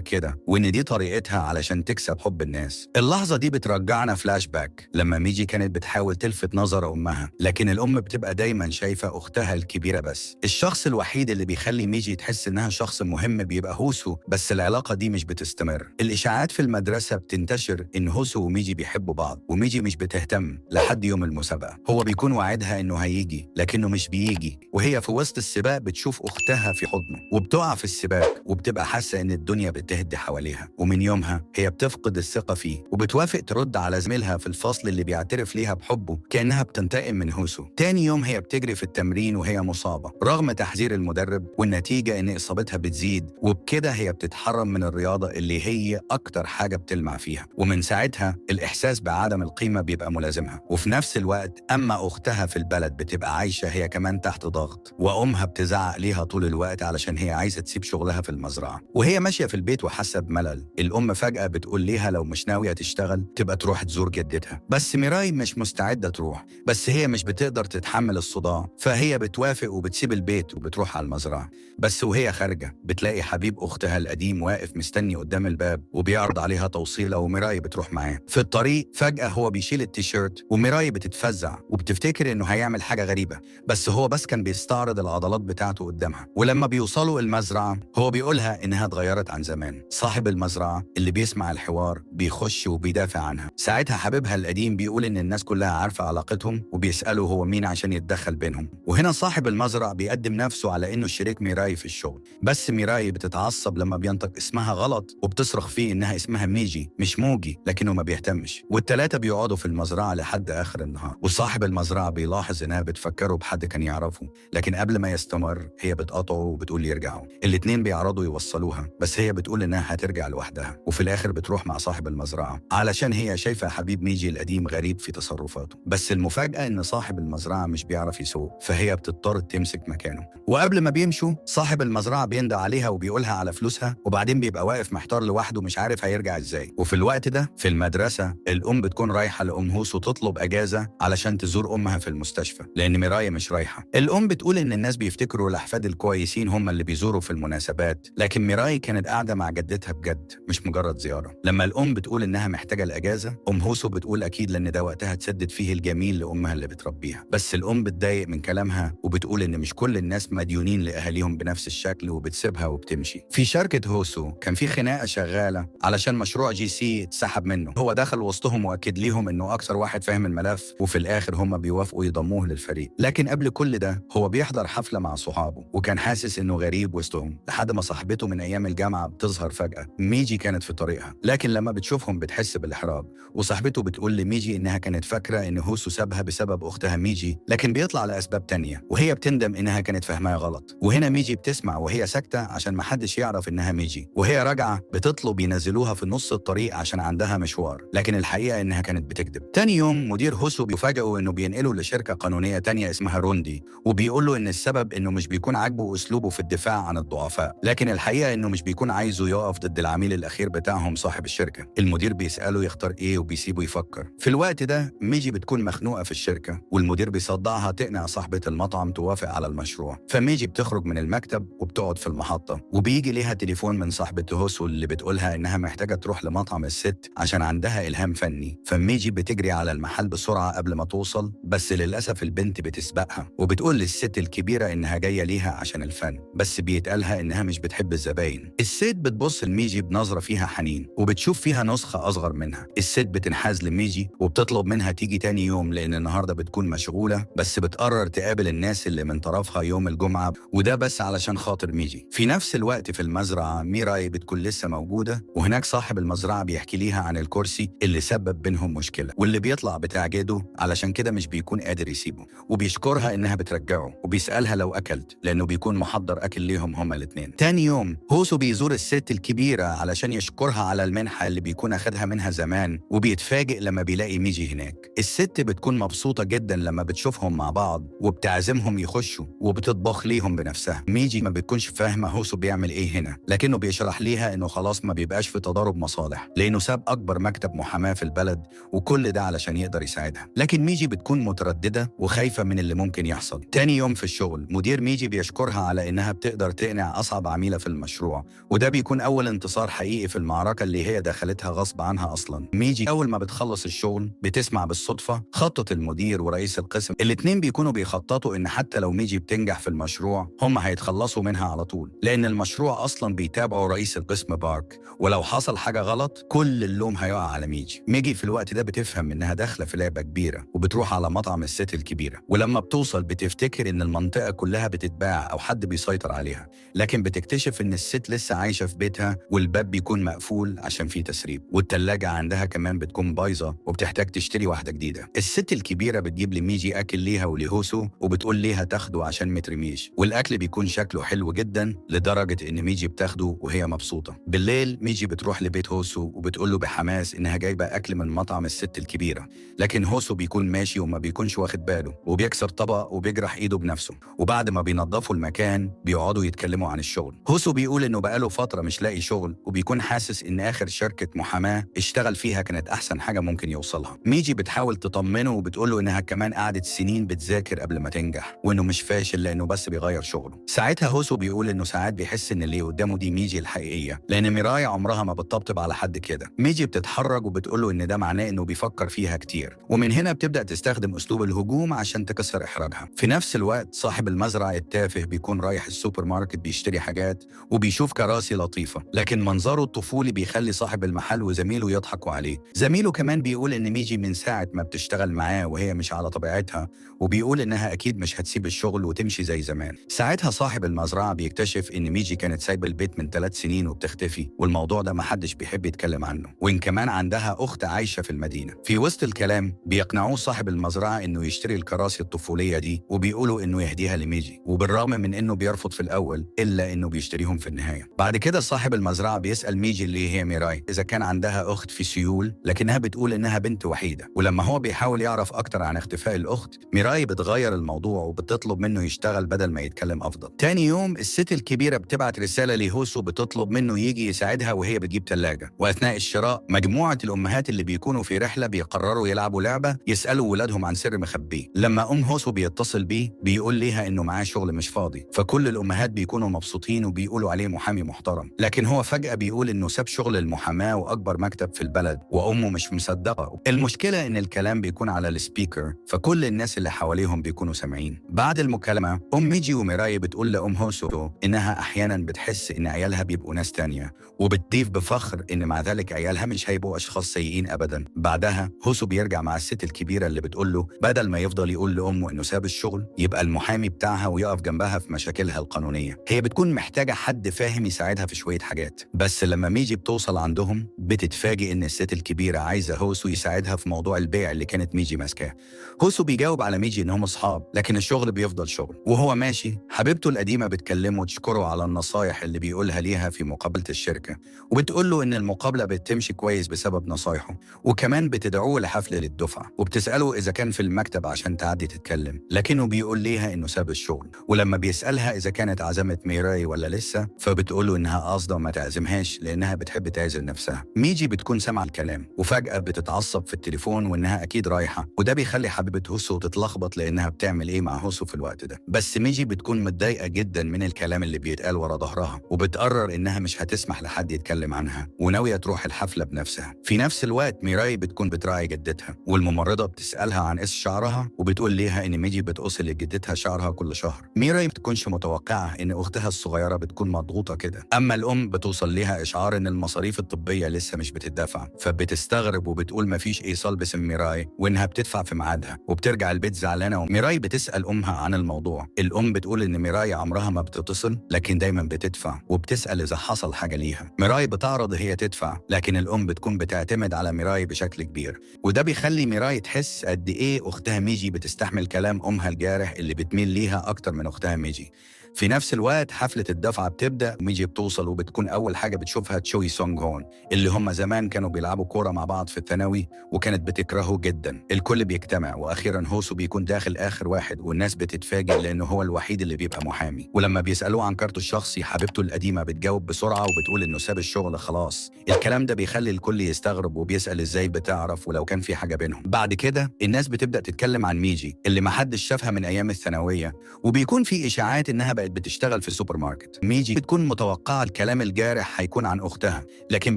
Speaker 1: كده وإن دي طريقتها علشان تكسب حب الناس. اللحظة دي بترجعنا فلاش باك لما ميجي كانت بتحاول تلفت نظر أمها، لكن الأم بتبقى دايما شايفة أختها الكبيرة بس. الشخص الوحيد اللي بيخلي ميجي تحس إنها شخص مهم بيبقى هوسو، بس العلاقة دي مش بتستمر. الإشاعات في المدرسة بتنتشر إن هوسو وميجي بيحبوا بعض، وميجي مش بتهتم لحد يوم المسابقة. هو بيكون وعدها إنه هيجي لكنه مش بيجي، وهي في وسط السباق بتشوف أختها في حضنه وبتقع في السباق وبتبقى حاسة إن الدنيا بتهدي حواليها. ومن يومها هي بتفقد الثقة فيه وبتوافق ترد على زميلها في الفصل اللي بيعترف ليها بحبه كأنها بتنتقم من هوسو. تاني يوم هي بتجري في التمرين وهي مصابة رغم تحذير المدرب، والنتيجة إن إصابتها بتزيد، وبكده هي بتتحرم من الرياضة اللي هي أكتر حاجة بتلمع فيها. ومن ساعتها الإحساس بعدم القيمة بيبقى ملازمها. وفي نفس الوقت أما أختها في البلد بتبقى عايشة هي كمان تحت ضغط، وأمها بتزعق ليها طول الوقت علشان هي عايزة تسيب شغلها في المزرعة. وهي ماشية في البيت وحاسة بملل، الأم فجأة بتقول ليها لو مش ناوية تشتغل تبقى تروح تزور جدتها. بس ميراي مش مستعدة تروح، بس هي مش بتقدر تتحمل الصداع، فهي بتوافق وبتسيب البيت وبتروح على المزرعة. بس وهي خارجة بتلاقي حبيب أختها القديم واقف مستني قدام الباب وبيعرض عليها توصيلة، وميراي بتروح معاه. في الطريق فجأة هو بيشيل التيشيرت وميراي بتتفزع وبتفتكر إنه هيعمل حاجة غريبة، بس هو بس كان بيستعرض العضلات بتاعته قدامها. ولما بيوصلوا المزرعة هو بيقولها إنها اتغيرت عن زمان. صاحب المزرعة اللي بيسمع الحوار بيخش وبيدافع عنها. ساعتها حبيبها القديم بيقول إن الناس كلها عارفة علاقتهم وبيسألوا هو مين عشان يتدخل بينهم. وهنا صاحب المزرعة بيقدم نفسه على إنه شريك ميراي في الشغل، بس ميراي بتتعصب لما بينطق اسمها غلط وبتصرخ فيه إنها اسمها ميجي مش موجي، لكنه ما بيهتمش. والتلاتة بيقعدوا في المزرعة لحد آخر النهار، وصاحب المزرعة بيلاحظ إنها بتفكره بحد كان يعرفه، لكن قبل ما يستمر هي بتقاطعه وبتقول يرجعوا. الاتنين بيعرضوا يوصلوها بس هي بتقول إنها هترجع لوحدها، وفي الآخر بتروح مع صاحب المزرعة علشان هي شايفة حبيب ميجي القديم غريب في تصرفاته. بس المفاجأة إن صاحب المزرعة مش بيعرف يسوق، فهي بتضطر تمسك مكانه. وقبل ما بيمشوا صاحب المزرعة بيندى عليها وبيقولها على فلوسها، وبعدين بيبقى واقف محتار لوحده مش عارف هيرجع ازاي. وفي الوقت ده في المدرسة الأم بتكون رايحة لأم هوسو تطلب أجازة علشان تزور أمها في المستشفى لأن ميراي مش رايحة. الأم بتقول إن الناس بيفتكروا الأحفاد الكويسين هم اللي بيزوروا في المناسبات، لكن ميراي كانت قاعدة مع جدتها بجد مش مجرد زيارة. لما الأم بتقول إنها محتاجة الأجازة أم هوسو بتقول أكيد لأن ده وقتها تسدد فيه الجميل لأمها اللي بتربيها. بس الأم بتضايق من كلامها وبتقول إن مش كل الناس مديونين لأهاليهم بنفس الشكل وبتسيبها وبتمشي. في شركة هوسو كان في خناقة شغالة علشان مشروع جي سي اتسحب منه. هو دخل وسطهم وأكد ليهم إنه أكثر واحد فاهم الملف، وفي الآخر هم بيوافقوا يضموه للفريق. لكن قبل كل ده هو بيحضر حفلة مع صحابه وكان حاسس إنه غريب وسطهم لحد ما صاحبته من أيام الجامعة بتظهر فجأة. ميجي كانت في طريقها لكن لما بتشوفهم بتحس بالإحراج، وصاحبته بتقول لميجي إنها كانت فاكرة إن هوسو سابها بسبب أختها ميجي، لكن بيطلع لأسباب تانية وهي بتندم إنها كانت فاهماها غلط. وهنا ميجي بتسمع وهي ساكتة عشان محدش يعرف إنها ميجي، وهي راجعة بتطلب ينزلوها في نص الطريق عشان عندها مشوار، لكن الحقيقة إنها كانت بتكذب. تاني يوم مدير هوسو بيفاجئوا إنه بينقله لشركة قانونية تانية اسمها روندي، وبيقول له إن السبب إنه مش بيكون عاجبه أسلوبه في الدفاع عن الضعفاء، لكن الحقيقة إنه مش بيكون عايزه يقف ضد العميل الأخير بتاعهم صاحب الشركة. المدير بيسأله يختار إيه وبيسيبه يفكر. في الوقت ده ميجي بتكون مخنوقة في الشركة والمدير بيصدعها تقنع صاحبة المطعم توافق على المشروع. فميجي بتخرج من المكتب وبتقعد في المحطة، وبيجي ليها تليفون من صاحبة هوسو اللي بتقولها إنها محتاجة تروح لمطعم الست عشان عندها إلهام فني. فميجي بتجري على المحل بسرعة قبل ما توصل، بس للأسف البنت بتسبقها وبتقول للست الكبيرة إنها جاية ليها عشان الفن، بس بيتقالها إنها مش بتحب الزباين. الست بتبص لميجي بنظرة فيها حنين وبتشوف فيها نسخة أصغر منها. الست بتنحاز لميجي وبتطلب منها تيجي تاني يوم لأن النهاردة بتكون مشغولة، بس بتقرر تقابل الناس اللي من طرفها يوم الجمعة، وده بس علشان خاطر ميجي. في نفس الوقت في المزرعة ميراي بتكون لسه موجودة، وهناك صاحب المزرعة بيحكي ليها عن الكرسي اللي سبب بينهم مشكلة واللي بيطلع بتاع جده، علشان كده مش بيكون قادر يسيبه، وبيشكرها إنها بترجعه وبيسألها لو أكلت لأنه بيكون محضر أكل ليهم هما الاتنين. تاني يوم هوسو بيزور الست الكبيرة علشان يشكرها على المنحة اللي بيكون أخدها منها زمان، وبيتفاجئ لما بيلاقي وبتلاقي ميجي هناك. الست بتكون مبسوطة جدا لما بتشوفهم مع بعض وبتعزمهم يخشوا وبتطبخ ليهم بنفسها. ميجي ما بتكونش فاهمة هوسو بيعمل ايه هنا، لكنه بيشرح ليها انه خلاص ما بيبقاش في تضارب مصالح لانه ساب اكبر مكتب محاماة في البلد، وكل ده علشان يقدر يساعدها. لكن ميجي بتكون مترددة وخايفة من اللي ممكن يحصل. تاني يوم في الشغل مدير ميجي بيشكرها على انها بتقدر تقنع اصعب عميلة في المشروع، وده بيكون اول انتصار حقيقي في المعركة اللي هي دخلتها غصب عنها اصلا. ميجي اول ما بتخلص الشغل بتسمع بالصدفة خطة المدير ورئيس القسم، الاتنين بيكونوا بيخططوا ان حتى لو ميجي بتنجح في المشروع هم هيتخلصوا منها على طول، لان المشروع اصلا بيتابعه رئيس القسم بارك، ولو حصل حاجة غلط كل اللوم هيقع على ميجي في الوقت ده بتفهم انها داخلة في لعبة كبيرة، وبتروح على مطعم الست الكبيرة، ولما بتوصل بتفتكر ان المنطقة كلها بتتباع او حد بيسيطر عليها، لكن بتكتشف ان الست لسه عايشة في بيتها والباب بيكون مقفول عشان فيه تسريب، والتلاجة عندها كمان بتكون بايظة وبتحتاج تشتري واحدة جديدة. الست الكبيرة بتجيب لميجي اكل ليها ولهوسو وبتقول ليها تاخده عشان مترميش، والاكل بيكون شكله حلو جدا لدرجة ان ميجي بتاخده وهي مبسوطة. بالليل ميجي بتروح لبيت هوسو وبتقول له بحماس انها جايبة اكل من مطعم الست الكبيرة، لكن هوسو بيكون ماشي وما بيكونش واخد باله وبيكسر طبق وبيجرح ايده بنفسه، وبعد ما بينظفوا المكان بيقعدوا يتكلموا عن الشغل. هوسو بيقول انه بقاله فترة مش لاقي شغل وبيكون حاسس ان اخر شركة محاماة اشتغل فيها كانت احسن حاجة ممكن يوصلها. ميجي بتحاول تطمنه وبتقول له انها كمان قعدت سنين بتذاكر قبل ما تنجح، وانه مش فاشل لانه بس بيغير شغله. ساعتها هوسو بيقول انه ساعات بيحس ان اللي قدامه دي ميجي الحقيقية، لان ميراي عمرها ما بتطبطب على حد كده. ميجي بتتحرج وبتقول له ان ده معناه انه بيفكر فيها كتير، ومن هنا بتبدأ تستخدم اسلوب الهجوم عشان تكسر احراجها. في نفس الوقت صاحب المزرعة التافه بيكون رايح السوبر ماركت بيشتري حاجات وبيشوف كراسي لطيفة، لكن منظره الطفولي بيخلي صاحب المحل وزميله يضحكوا عليه. زميله كمان بيقول ان ميجي من ساعة ما بتشتغل معاه وهي مش على طبيعتها، وبيقول انها اكيد مش هتسيب الشغل وتمشي زي زمان. ساعتها صاحب المزرعة بيكتشف ان ميجي كانت سايبة البيت من 3 سنين وبتختفي، والموضوع ده محدش بيحب يتكلم عنه، وان كمان عندها اخت عايشة في المدينة. في وسط الكلام بيقنعوه صاحب المزرعة انه يشتري الكراسي الطفولية دي، وبيقولوا انه يهديها لميجي، وبالرغم من انه بيرفض في الاول الا انه بيشتريهم في النهاية. بعد كده صاحب المزرعة بيسأل ميجي اللي هي ميراي اذا كان عندها اخت في سيول، لكنها بتقول انها بنت وحيدة. ولما هو بيحاول يعرف اكتر عن اختفاء الاخت، ميراي بتغير الموضوع وبتطلب منه يشتغل بدل ما يتكلم افضل. تاني يوم الست الكبيرة بتبعت رسالة لهوسو بتطلب منه يجي يساعدها وهي بتجيب تلاجة، واثناء الشراء مجموعة الامهات اللي بيكونوا في رحلة بيقرروا يلعبوا لعبة يسألوا ولادهم عن سر مخبيه. لما هوسو بيتصل بيه بيقول ليها انه معاه شغل مش فاضي، فكل الامهات بيكونوا مبسوطين وبيقولوا عليه محامي محترم، لكن هو فجأة بيقول انه ساب شغل المحاماة واكبر مكتب في البلد، وامه مش مصدقة. المشكلة ان الكلام بيكون على السبيكر، فكل الناس اللي حواليهم بيكونوا سامعين. بعد المكالمة ميجي وميراي بتقول هوسو انها احيانا بتحس ان عيالها بيبقوا ناس تانية، وبتضيف بفخر ان مع ذلك عيالها مش هيبقوا اشخاص سيئين ابدا. بعدها هوسو بيرجع مع الست الكبيرة اللي بتقول له بدل ما يفضل يقول لامه انه ساب الشغل يبقى المحامي بتاعها ويقف جنبها في مشاكلها القانونية. هي بتكون محتاجة حد فاهم يساعدها في شوية حاجات، بس لما ميجي بتوصل عندهم بتتفاجئ ان الست الكبيرة عايزة هوسو يساعدها في موضوع البيع اللي كانت ميجي ماسكاه. هوسو بيجاوب على ميجي انهم اصحاب، لكن الشغل بيفضل شغل. وهو ماشي حبيبته القديمة بتكلمه وتشكره على النصايح اللي بيقولها ليها في مقابلة الشركة، وبتقول له ان المقابلة بتمشي كويس بسبب نصايحه، وكمان بتدعوه لحفل للدفعة، وبتسأله اذا كان في المكتب عشان تعدي تتكلم، لكنه بيقول ليها انه ساب الشغل. ولما بيسألها اذا كانت عزمت ميراي ولا لسه، فبتقول له انها قاصده ما تعزمهاش لانها بتحب تعزل نفسها. ميجي بتكون سامعة الكلام وفجأة بتتعصب في التليفون وانها اكيد رايحة، وده بيخلي حبيبة هوسو تتلخبط لانها بتعمل ايه مع هوسو في الوقت ده. بس ميجي بتكون متضايقة جدا من الكلام اللي بيتقال ورا ظهرها، وبتقرر انها مش هتسمح لحد يتكلم عنها، وناوية تروح الحفلة بنفسها. في نفس الوقت ميراي بتكون بتراعي جدتها، والممرضة بتسألها عن قص شعرها وبتقول ليها ان ميجي بتقص لجدتها شعرها كل شهر. ميراي بتكونش متوقعة ان اختها الصغيرة بتكون مضغوطة كده. اما الام بتوصل ليها اشعار ان المصاريف الطبية لسه مش بتدفع، فبتستغرب وبتقول مفيش ايصال باسم ميراي وانها بتدفع في ميعادها، وبترجع البيت زعلانة. وميراي بتسأل امها عن الموضوع. الام بتقول ان ميراي عمرها ما بتتصل لكن دايما بتدفع، وبتسأل اذا حصل حاجة ليها. ميراي بتعرض هي تدفع، لكن الام بتكون بتعتمد على ميراي بشكل كبير، وده بيخلي ميراي تحس قد ايه اختها ميجي بتستحمل كلام امها الجارح اللي بتميل ليها اكتر من اختها ميجي. في نفس الوقت حفلة الدفعة بتبدأ، ميجي بتوصل وبتكون أول حاجة بتشوفها تشوي سونغ هون، اللي هم زمان كانوا بيلعبوا كورة مع بعض في الثانوي وكانت بتكرهه جدا. الكل بيجتمع وأخيرا هوسو بيكون داخل آخر واحد، والناس بتتفاجئ لأنه هو الوحيد اللي بيبقى محامي. ولما بيسألوه عن كارته الشخصي حبيبته القديمة بتجاوب بسرعة وبتقول إنه ساب الشغل خلاص. الكلام ده بيخلي الكل يستغرب وبيسأل إزاي بتعرف ولو كان في حاجة بينهم. بعد كده الناس بتبدأ تتكلم عن ميجي اللي محدش شافها من أيام الثانوية، وبيكون في إشاعات إنها بقت بتشتغل في السوبر ماركت. ميجي بتكون متوقعة الكلام الجارح هيكون عن أختها، لكن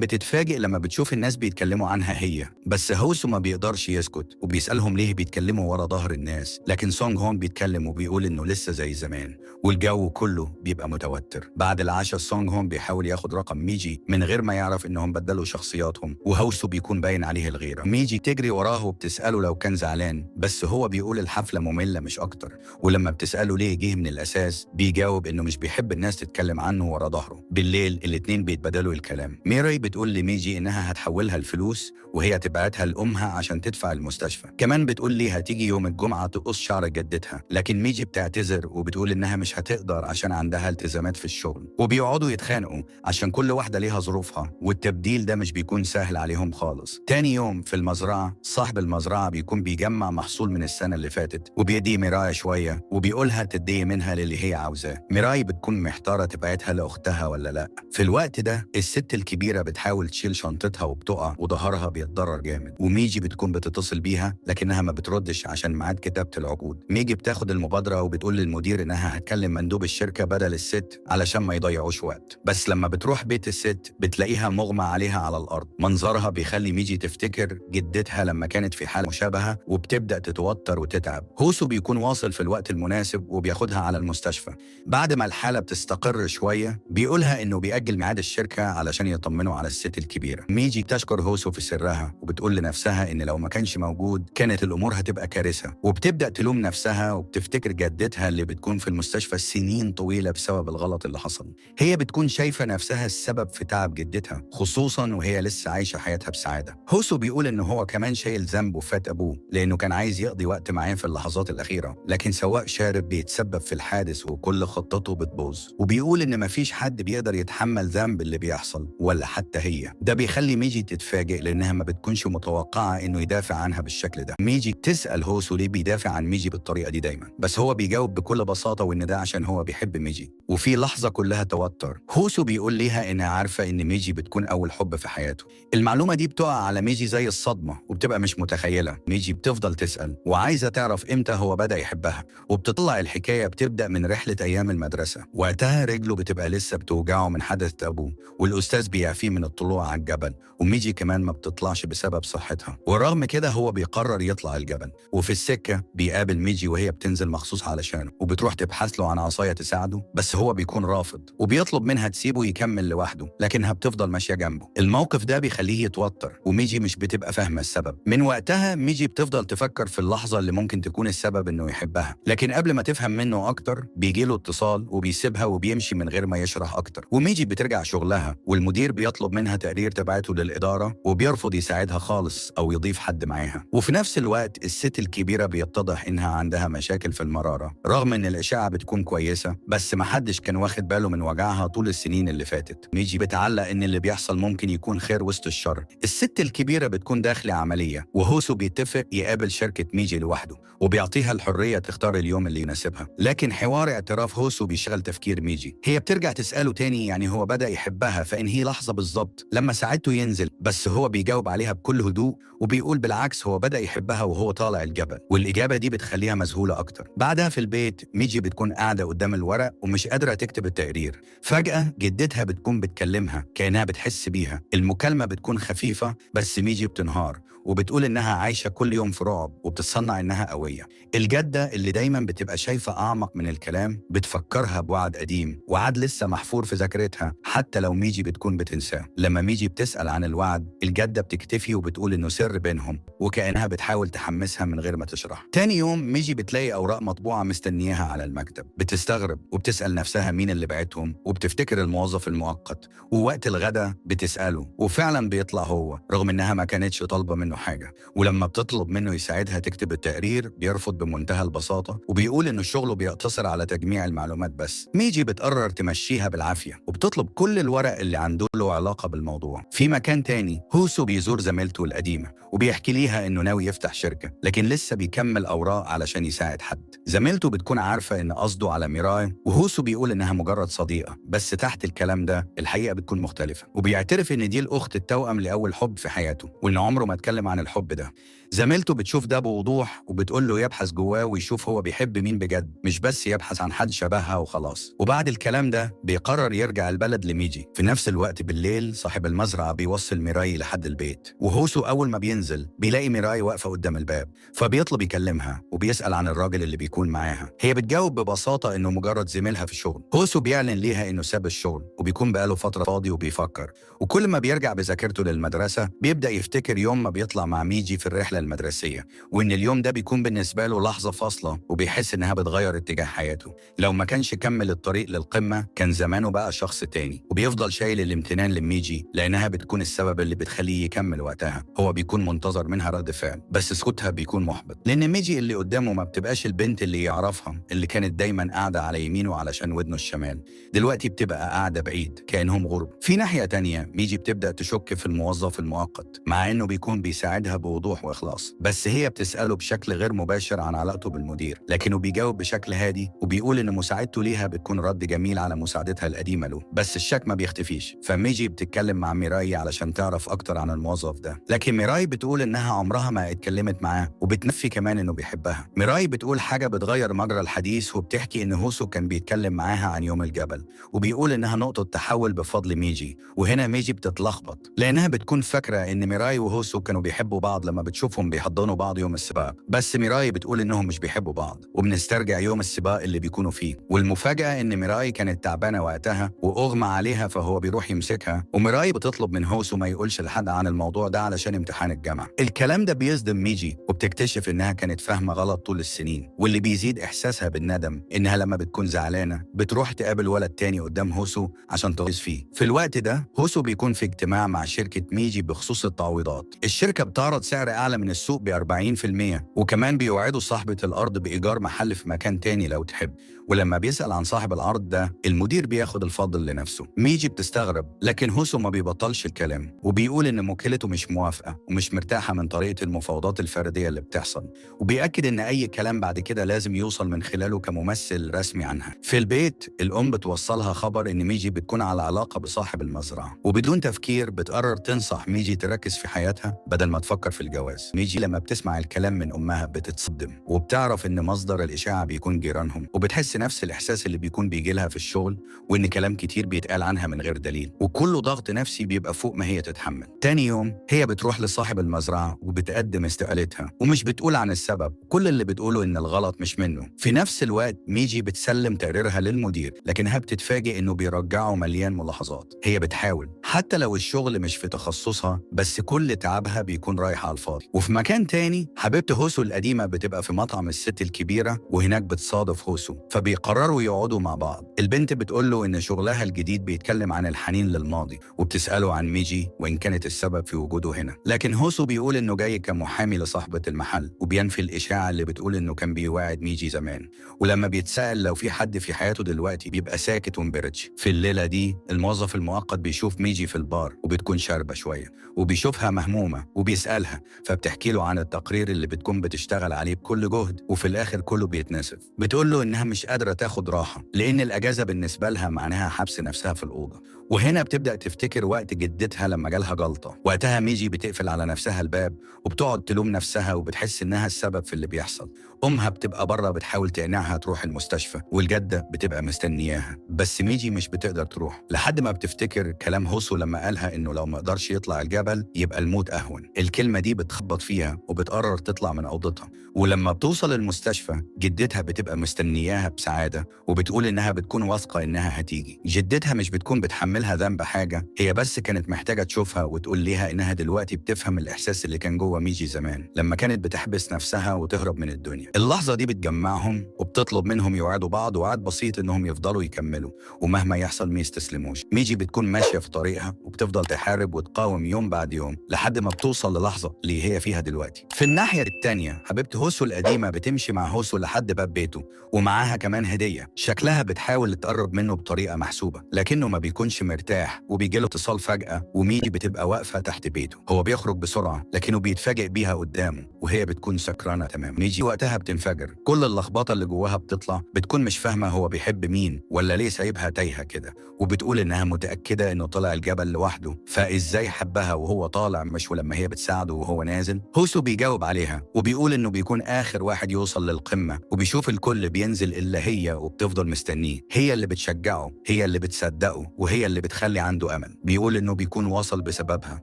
Speaker 1: بتتفاجئ لما بتشوف الناس بيتكلموا عنها هي. بس هوسو ما بيقدرش يسكت وبيسألهم ليه بيتكلموا ورا ظهر الناس، لكن سونغ هون بيتكلم وبيقول إنه لسه زي زمان، والجو كله بيبقى متوتر. بعد العشاء سونغ هون بيحاول ياخد رقم ميجي من غير ما يعرف إنهم بدلوا شخصياتهم، وهوسو بيكون باين عليه الغيرة. ميجي تجري وراه وبتسأله لو كان زعلان، بس هو بيقول الحفلة مملة مش أكتر. ولما بتسأله ليه جه من الأساس بيجاوب إنه مش بيحب الناس تتكلم عنه ورا ظهره. بالليل الاتنين بيتبادلوا الكلام. ميراي بتقول لميجي إنها هتحولها الفلوس وهي تبعتها لأمها عشان تدفع المستشفى. كمان بتقول لي هتيجي يوم الجمعة تقص شعر جدتها، لكن ميجي بتعتذر وبتقول إنها مش هتقدر عشان عندها التزامات في الشغل. وبيقعدوا يتخانقوا عشان كل واحدة ليها ظروفها، والتبديل ده مش بيكون سهل عليهم خالص. تاني يوم في المزرعة صاحب المزرعة بيكون بيجمع محصول من السنة اللي فاتت وبيدي ميراي شوية وبيقولها تدي منها للي هي عاوزاه. ميراي بتكون محتارة تبعتها لأختها ولا لا. في الوقت ده الست الكبيرة بتحاول تشيل شنطتها وبتقع وظهرها بيتضرر جامد، وميجي بتكون بتتصل بيها لكنها ما بتردش عشان ميعاد كتابة العقود. ميجي بتاخد المبادرة وبتقول للمدير إنها هتكلم مندوب الشركة بدل الست علشان ما يضيعوش وقت. بس لما بتروح بيت الست بتلاقيها مغمى عليها على الأرض. منظرها بيخلي ميجي تفتكر جدتها لما كانت في حالة مشابهة وبتبدأ تتوتر وتتعب. هوسو بيكون واصل في الوقت المناسب وبياخدها على المستشفى. بعد ما الحالة بتستقر شوية بيقولها إنه بيأجل ميعاد الشركة علشان يطمنوا على الست الكبيرة. ميجي تشكر هوسو في سرها وبتقول لنفسها إن لو ما كانش موجود كانت الأمور هتبقى كارثة، وبتبدأ تلوم نفسها وبتفتكر جدتها اللي بتكون في المستشفى سنين طويلة بسبب الغلط اللي حصل. هي بتكون شايفة نفسها السبب في تعب جدتها، خصوصا وهي لسه عايشة حياتها بسعادة. هوسو بيقول إنه هو كمان شايل ذنب وفاة أبوه لأنه كان عايز يقضي وقت معاه في اللحظات الأخيرة، لكن سواق شارب بيتسبب في الحادث وكل خطته بتبوظ. وبيقول إن مفيش حد بيقدر يتحمل ذنب اللي بيحصل ولا حتى هي. ده بيخلي ميجي تتفاجئ لأنها ما بتكونش متوقعة إنه يدافع عنها بالشكل ده. ميجي تسأل هوسو ليه بيدافع عن ميجي بالطريقة دي دايما، بس هو بيجاوب بكل بساطة وإن ده عشان هو بيحب ميجي. وفي لحظة كلها توتر هوسو بيقول ليها إنها عارفة إن ميجي بتكون أول حب في حياته. المعلومة دي بتقع على ميجي زي الصدمة وبتبقى مش متخيلة. ميجي بتفضل تسأل وعايزة تعرف إمتى هو بدأ يحبها، وبتطلع الحكاية بتبدأ من رحلة أيام المدرسة. وقتها رجله بتبقى لسه بتوجعه من حدث أبوه، والأستاذ بيعفيه من الطلوع على الجبل، وميجي كمان ما بتطلعش بسبب صحتها. ورغم كده هو بيقرر يطلع الجبل، وفي السكة بيقابل ميجي وهي بتنزل مخصوص علشانه، وبتروح تبحث له عن عصاية تساعده، بس هو بيكون رافض وبيطلب منها تسيبه يكمل لوحده، لكنها بتفضل ماشية جنبه. الموقف ده بيخليه يتوتر وميجي مش بتبقى فاهمة السبب. من وقتها ميجي بتفضل تفكر في اللحظة اللي ممكن تكون السبب إنه يحبها، لكن قبل ما تفهم منه أكتر بيجيله اتصال وبيسيبها وبيمشي من غير ما يشرح أكتر. وميجي بترجع شغلها والمدير بيطلب منها تقرير تبعته للإدارة وبيرفض يساعدها خالص أو يضيف حد معاها. وفي نفس الوقت الست الكبيرة بيتضح إنها عندها مشاكل في المرارة، رغم إن الإشاعة بتكون كويسة بس محدش كان واخد باله من وجعها طول السنين اللي فاتت. ميجي بتعلق إن اللي بيحصل ممكن يكون خير وسط الشر. الست الكبيرة بتكون داخلة عملية وهوسو بيتفق يقابل شركة ميجي لوحده وبيعطيها الحرية تختار اليوم اللي يناسبها. لكن حوار اعتراف هوسو بيشغل تفكير ميجي. هي بترجع تسأله تاني يعني هو بدأ يحبها فإن هي لحظة بالظبط لما ساعدته ينزل، بس هو بيجاوب عليها بكل هدوء وبيقول بالعكس هو بدأ يحبها وهو طالع الجبل. والإجابة دي بتخليها مذهولة أكتر. بعدها في البيت ميجي بتكون قاعدة قدام الورق ومش قادرة تكتب التقرير. فجأة جدتها بتكون بتكلمها كأنها بتحس بيها. المكالمة بتكون خفيفة بس ميجي بتنهار وبتقول إنها عايشة كل يوم في رعب وبتتصنع إنها قوية. الجدة اللي دايما بتبقى شايفة أعمق من الكلام بتفكرها بوعد قديم، وعد لسه محفور في ذاكرتها حتى لو ميجي بتكون بتنساه. لما ميجي بتسأل عن الوعد الجدة بتكتفي وبتقول إنه سر بينهم وكأنها بتحاول تحمسها من غير ما تشرح. تاني يوم ميجي بتلاقي أوراق مطبوعة مستنياها على المكتب، بتستغرب وبتسأل نفسها مين اللي بعتهم وبتفتكر الموظف المؤقت. ووقت الغدا بتسأله وفعلا بيطلع هو رغم إنها ما كانتش طالبة منه منه حاجة، ولما بتطلب منه يساعدها تكتب التقرير بيرفض بمنتهى البساطة وبيقول إن شغله بيقتصر على تجميع المعلومات بس. ميجي بتقرر تمشيها بالعافية وبتطلب كل الورق اللي عنده له علاقة بالموضوع. في مكان تاني هوسو بيزور زميلته القديمة وبيحكي ليها إنه ناوي يفتح شركة لكن لسه بيكمل أوراق علشان يساعد حد. زميلته بتكون عارفة إن قصده على ميراي وهوسو بيقول إنها مجرد صديقة، بس تحت الكلام ده الحقيقة بتكون مختلفة، وبيعترف إن دي الأخت التوأم لأول حب في حياته وإن عمره ما اتكلم عن الحب ده. زميلته بتشوف ده بوضوح وبتقول له يبحث جواه ويشوف هو بيحب مين بجد، مش بس يبحث عن حد شبهها وخلاص. وبعد الكلام ده بيقرر يرجع البلد لميجي. في نفس الوقت بالليل صاحب المزرعة بيوصل ميراي لحد البيت، وهوسو أول ما بينزل بيلاقي ميراي واقفة قدام الباب، فبيطلب يكلمها وبيسأل عن الراجل اللي بيكون معاها. هي بتجاوب ببساطة إنه مجرد زميلها في الشغل. هوسو بيعلن ليها إنه ساب الشغل وبيكون بقاله فترة فاضي وبيفكر، وكل ما بيرجع بذاكرته للمدرسة بيبدأ يفتكر يوم ما بيطلع مع ميجي في الرحلة المدرسية، وإن اليوم ده بيكون بالنسبة له لحظة فاصلة وبيحس إنها بتغير اتجاه حياته. لو ما كانش كمل الطريق للقمة كان زمانه بقى شخص تاني، وبيفضل شايل الامتنان لميجي لأنها بتكون السبب اللي بتخليه يكمل وقتها. هو بيكون منتظر منها رد فعل بس سكوتها بيكون محبط، لأن ميجي اللي قدامه ما بتبقاش البنت اللي يعرفها اللي كانت دايما قاعدة على يمينه علشان ودنه الشمال، دلوقتي بتبقى قاعدة بعيد كأنهم غرب. في ناحية تانية ميجي بتبدأ تشك في الموظف المؤقت مع إنه بيكون بيساعدها بوضوح وإخلاص، بس هي بتسأله بشكل غير مباشر عن علاقته بالمدير، لكنه بيجاوب بشكل هادي وبيقول إن مساعدته ليها بتكون رد جميل على مساعدتها القديمة له، بس الشك ما بيختفيش. فميجي بتتكلم مع ميراي علشان تعرف أكتر عن الموظف ده، لكن ميراي بتقول إنها عمرها ما اتكلمت معاه وبتنفي كمان إنه بيحبها. ميراي بتقول حاجة بتغير مجرى الحديث وبتحكي إن هوسو كان بيتكلم معاها عن يوم الجبل وبيقول إنها نقطة تحول بفضل ميجي. وهنا ميجي بتتلخبط لأنها بتكون فاكرة إن ميراي وهوسو كانوا بيحبوا بعض لما بتشوفهم بيحضنوا بعض يوم السباق، بس ميراي بتقول إنهم مش بيحبوا بعض. وبنسترجع يوم السباق اللي بيكونوا فيه، والمفاجأة إن ميراي كانت تعبانة وقتها وأغمى عليها، فهو بيروح يمسكها وميراي بتطلب من هوسو ما يقولش لحد عن الموضوع ده علشان امتحان الجامعة. الكلام ده بيصدم ميجي وبتكتشف إنها كانت فاهمة غلط طول السنين، واللي بيزيد إحساسها بالندم إنها لما بتكون زعلانة بتروح تقابل ولد تاني قدام هوسو عشان تغيظ فيه. في الوقت ده هوسو بيكون في اجتماع مع شركة ميجي بخصوص التعويضات. الشركة بتعرض سعر أعلى من السوق ب40%، وكمان بيوعدوا صاحبة الأرض بإيجار محل في مكان تاني لو تحب. ولما بيسأل عن صاحب الأرض ده المدير بياخد الفضل لنفسه. ميجي بتستغرب لكن هوسو ما بيبطلش الكلام وبيقول إن موكلته مش موافقة ومش مرتاحة من طريقة المفاوضات الفردية اللي بتحصل، وبيأكد إن أي كلام بعد كده لازم يوصل من خلاله كممثل رسمي عنها. في البيت الأم بتوصلها خبر إن ميجي بتكون على علاقة بصاحب المزرعة، وبدون تفكير بتقرر تنصح ميجي تركز في حياتها بدل ما تفكر في الجواز. ميجي لما بتسمع الكلام من أمها بتتصدم وبتعرف إن مصدر الإشاعة بيكون جيرانهم، وبتحس نفس الإحساس اللي بيكون بيجي لها في الشغل وإن كلام كتير بيتقال عنها من غير دليل، وكله ضغط نفسي بيبقى فوق ما هي تتحمل. تاني يوم هي بتروح لصاحب المزرعة وبتقدم استقالتها ومش بتقول عن السبب، كل اللي بتقوله إن الغلط مش منه. في نفس الوقت ميجي بتسلم تقريرها للمدير لكنها بتتفاجئ إنه بيرجعه مليان ملاحظات. هي بتحاول حتى لو الشغل مش في تخصصها، بس كل تعبها بيكون رايح على الفاضي. وفي مكان تاني حبيبة هوسو القديمة بتبقى في مطعم الست الكبيرة وهناك بتصادف هوسو، فبيقرروا يقعدوا مع بعض. البنت بتقول له إن شغلها الجديد بيتكلم عن الحنين للماضي وبتسأله عن ميجي وإن كانت السبب في وجوده هنا، لكن هوسو بيقول إنه جاي كمحامي لصاحبة المحل وبينفي الإشاعة اللي بتقول إنه كان بيواعد ميجي زمان. ولما بيتسأل لو في حد في حياته دلوقتي بيبقى ساكت ومبردش. في الليلة دي الموظف المؤقت بيشوف ميجي في البار وبتكون شاربة شوية وبيشوفها مهمومة وبيسألها، فبتحكي له عن التقرير اللي بتكون بتشتغل عليه بكل جهد وفي الآخر كله بيتنسف. بتقول له إنها مش قادرة تاخد راحة لأن الأجازة بالنسبة لها معناها حبس نفسها في الأوضة. وهنا بتبدأ تفتكر وقت جدتها لما جالها جلطة، وقتها ميجي بتقفل على نفسها الباب وبتقعد تلوم نفسها وبتحس إنها السبب في اللي بيحصل. أمها بتبقى بره بتحاول تقنعها تروح المستشفى، والجدة بتبقى مستنياها بس ميجي مش بتقدر تروح، لحد ما بتفتكر كلام هوسو لما قالها إنه لو ما قدرش يطلع الجبل يبقى الموت أهون. الكلمة دي بتخبط فيها وبتقرر تطلع من أوضتها. ولما بتوصل المستشفى جدتها بتبقى مستنياها بسعادة وبتقول إنها بتكون واثقة إنها هتيجي. جدتها مش بتكون بتحمل بتحملها ذنب حاجة، هي بس كانت محتاجة تشوفها وتقول ليها إنها دلوقتي بتفهم الإحساس اللي كان جوه ميجي زمان لما كانت بتحبس نفسها وتهرب من الدنيا. اللحظة دي بتجمعهم وبتطلب منهم يوعدوا بعض وعد بسيط إنهم يفضلوا يكملوا ومهما يحصل ما يستسلموش. ميجي بتكون ماشية في طريقها وبتفضل تحارب وتقاوم يوم بعد يوم لحد ما بتوصل للحظة اللي هي فيها دلوقتي. في الناحية التانية حبيبة هوسو القديمة بتمشي مع هوسو لحد باب بيته ومعاها كمان هدية. شكلها بتحاول تقرب منه بطريقة محسوبة لكنه ما بيكونش مرتاح وبيجيله اتصال فجأة وميجي بتبقى واقفة تحت بيته. هو بيخرج بسرعة لكنه بيتفاجئ بيها قدامه وهي بتكون سكرانة تمام. ميجي وقتها بتنفجر، كل اللخبطة اللي جواها بتطلع، بتكون مش فاهمة هو بيحب مين ولا ليه سايبها تايهة كده، وبتقول إنها متأكدة إنه طلع الجبل لوحده فإزاي حبها وهو طالع مش ولما هي بتساعده وهو نازل. هوسو بيجاوب عليها وبيقول إنه بيكون آخر واحد يوصل للقمة وبيشوف الكل بينزل إلا هي وبتفضل مستنيه. هي اللي بتشجعه، هي اللي بتصدقه، وهي اللي بتخلي عنده أمل. بيقول إنه بيكون وصل بسببها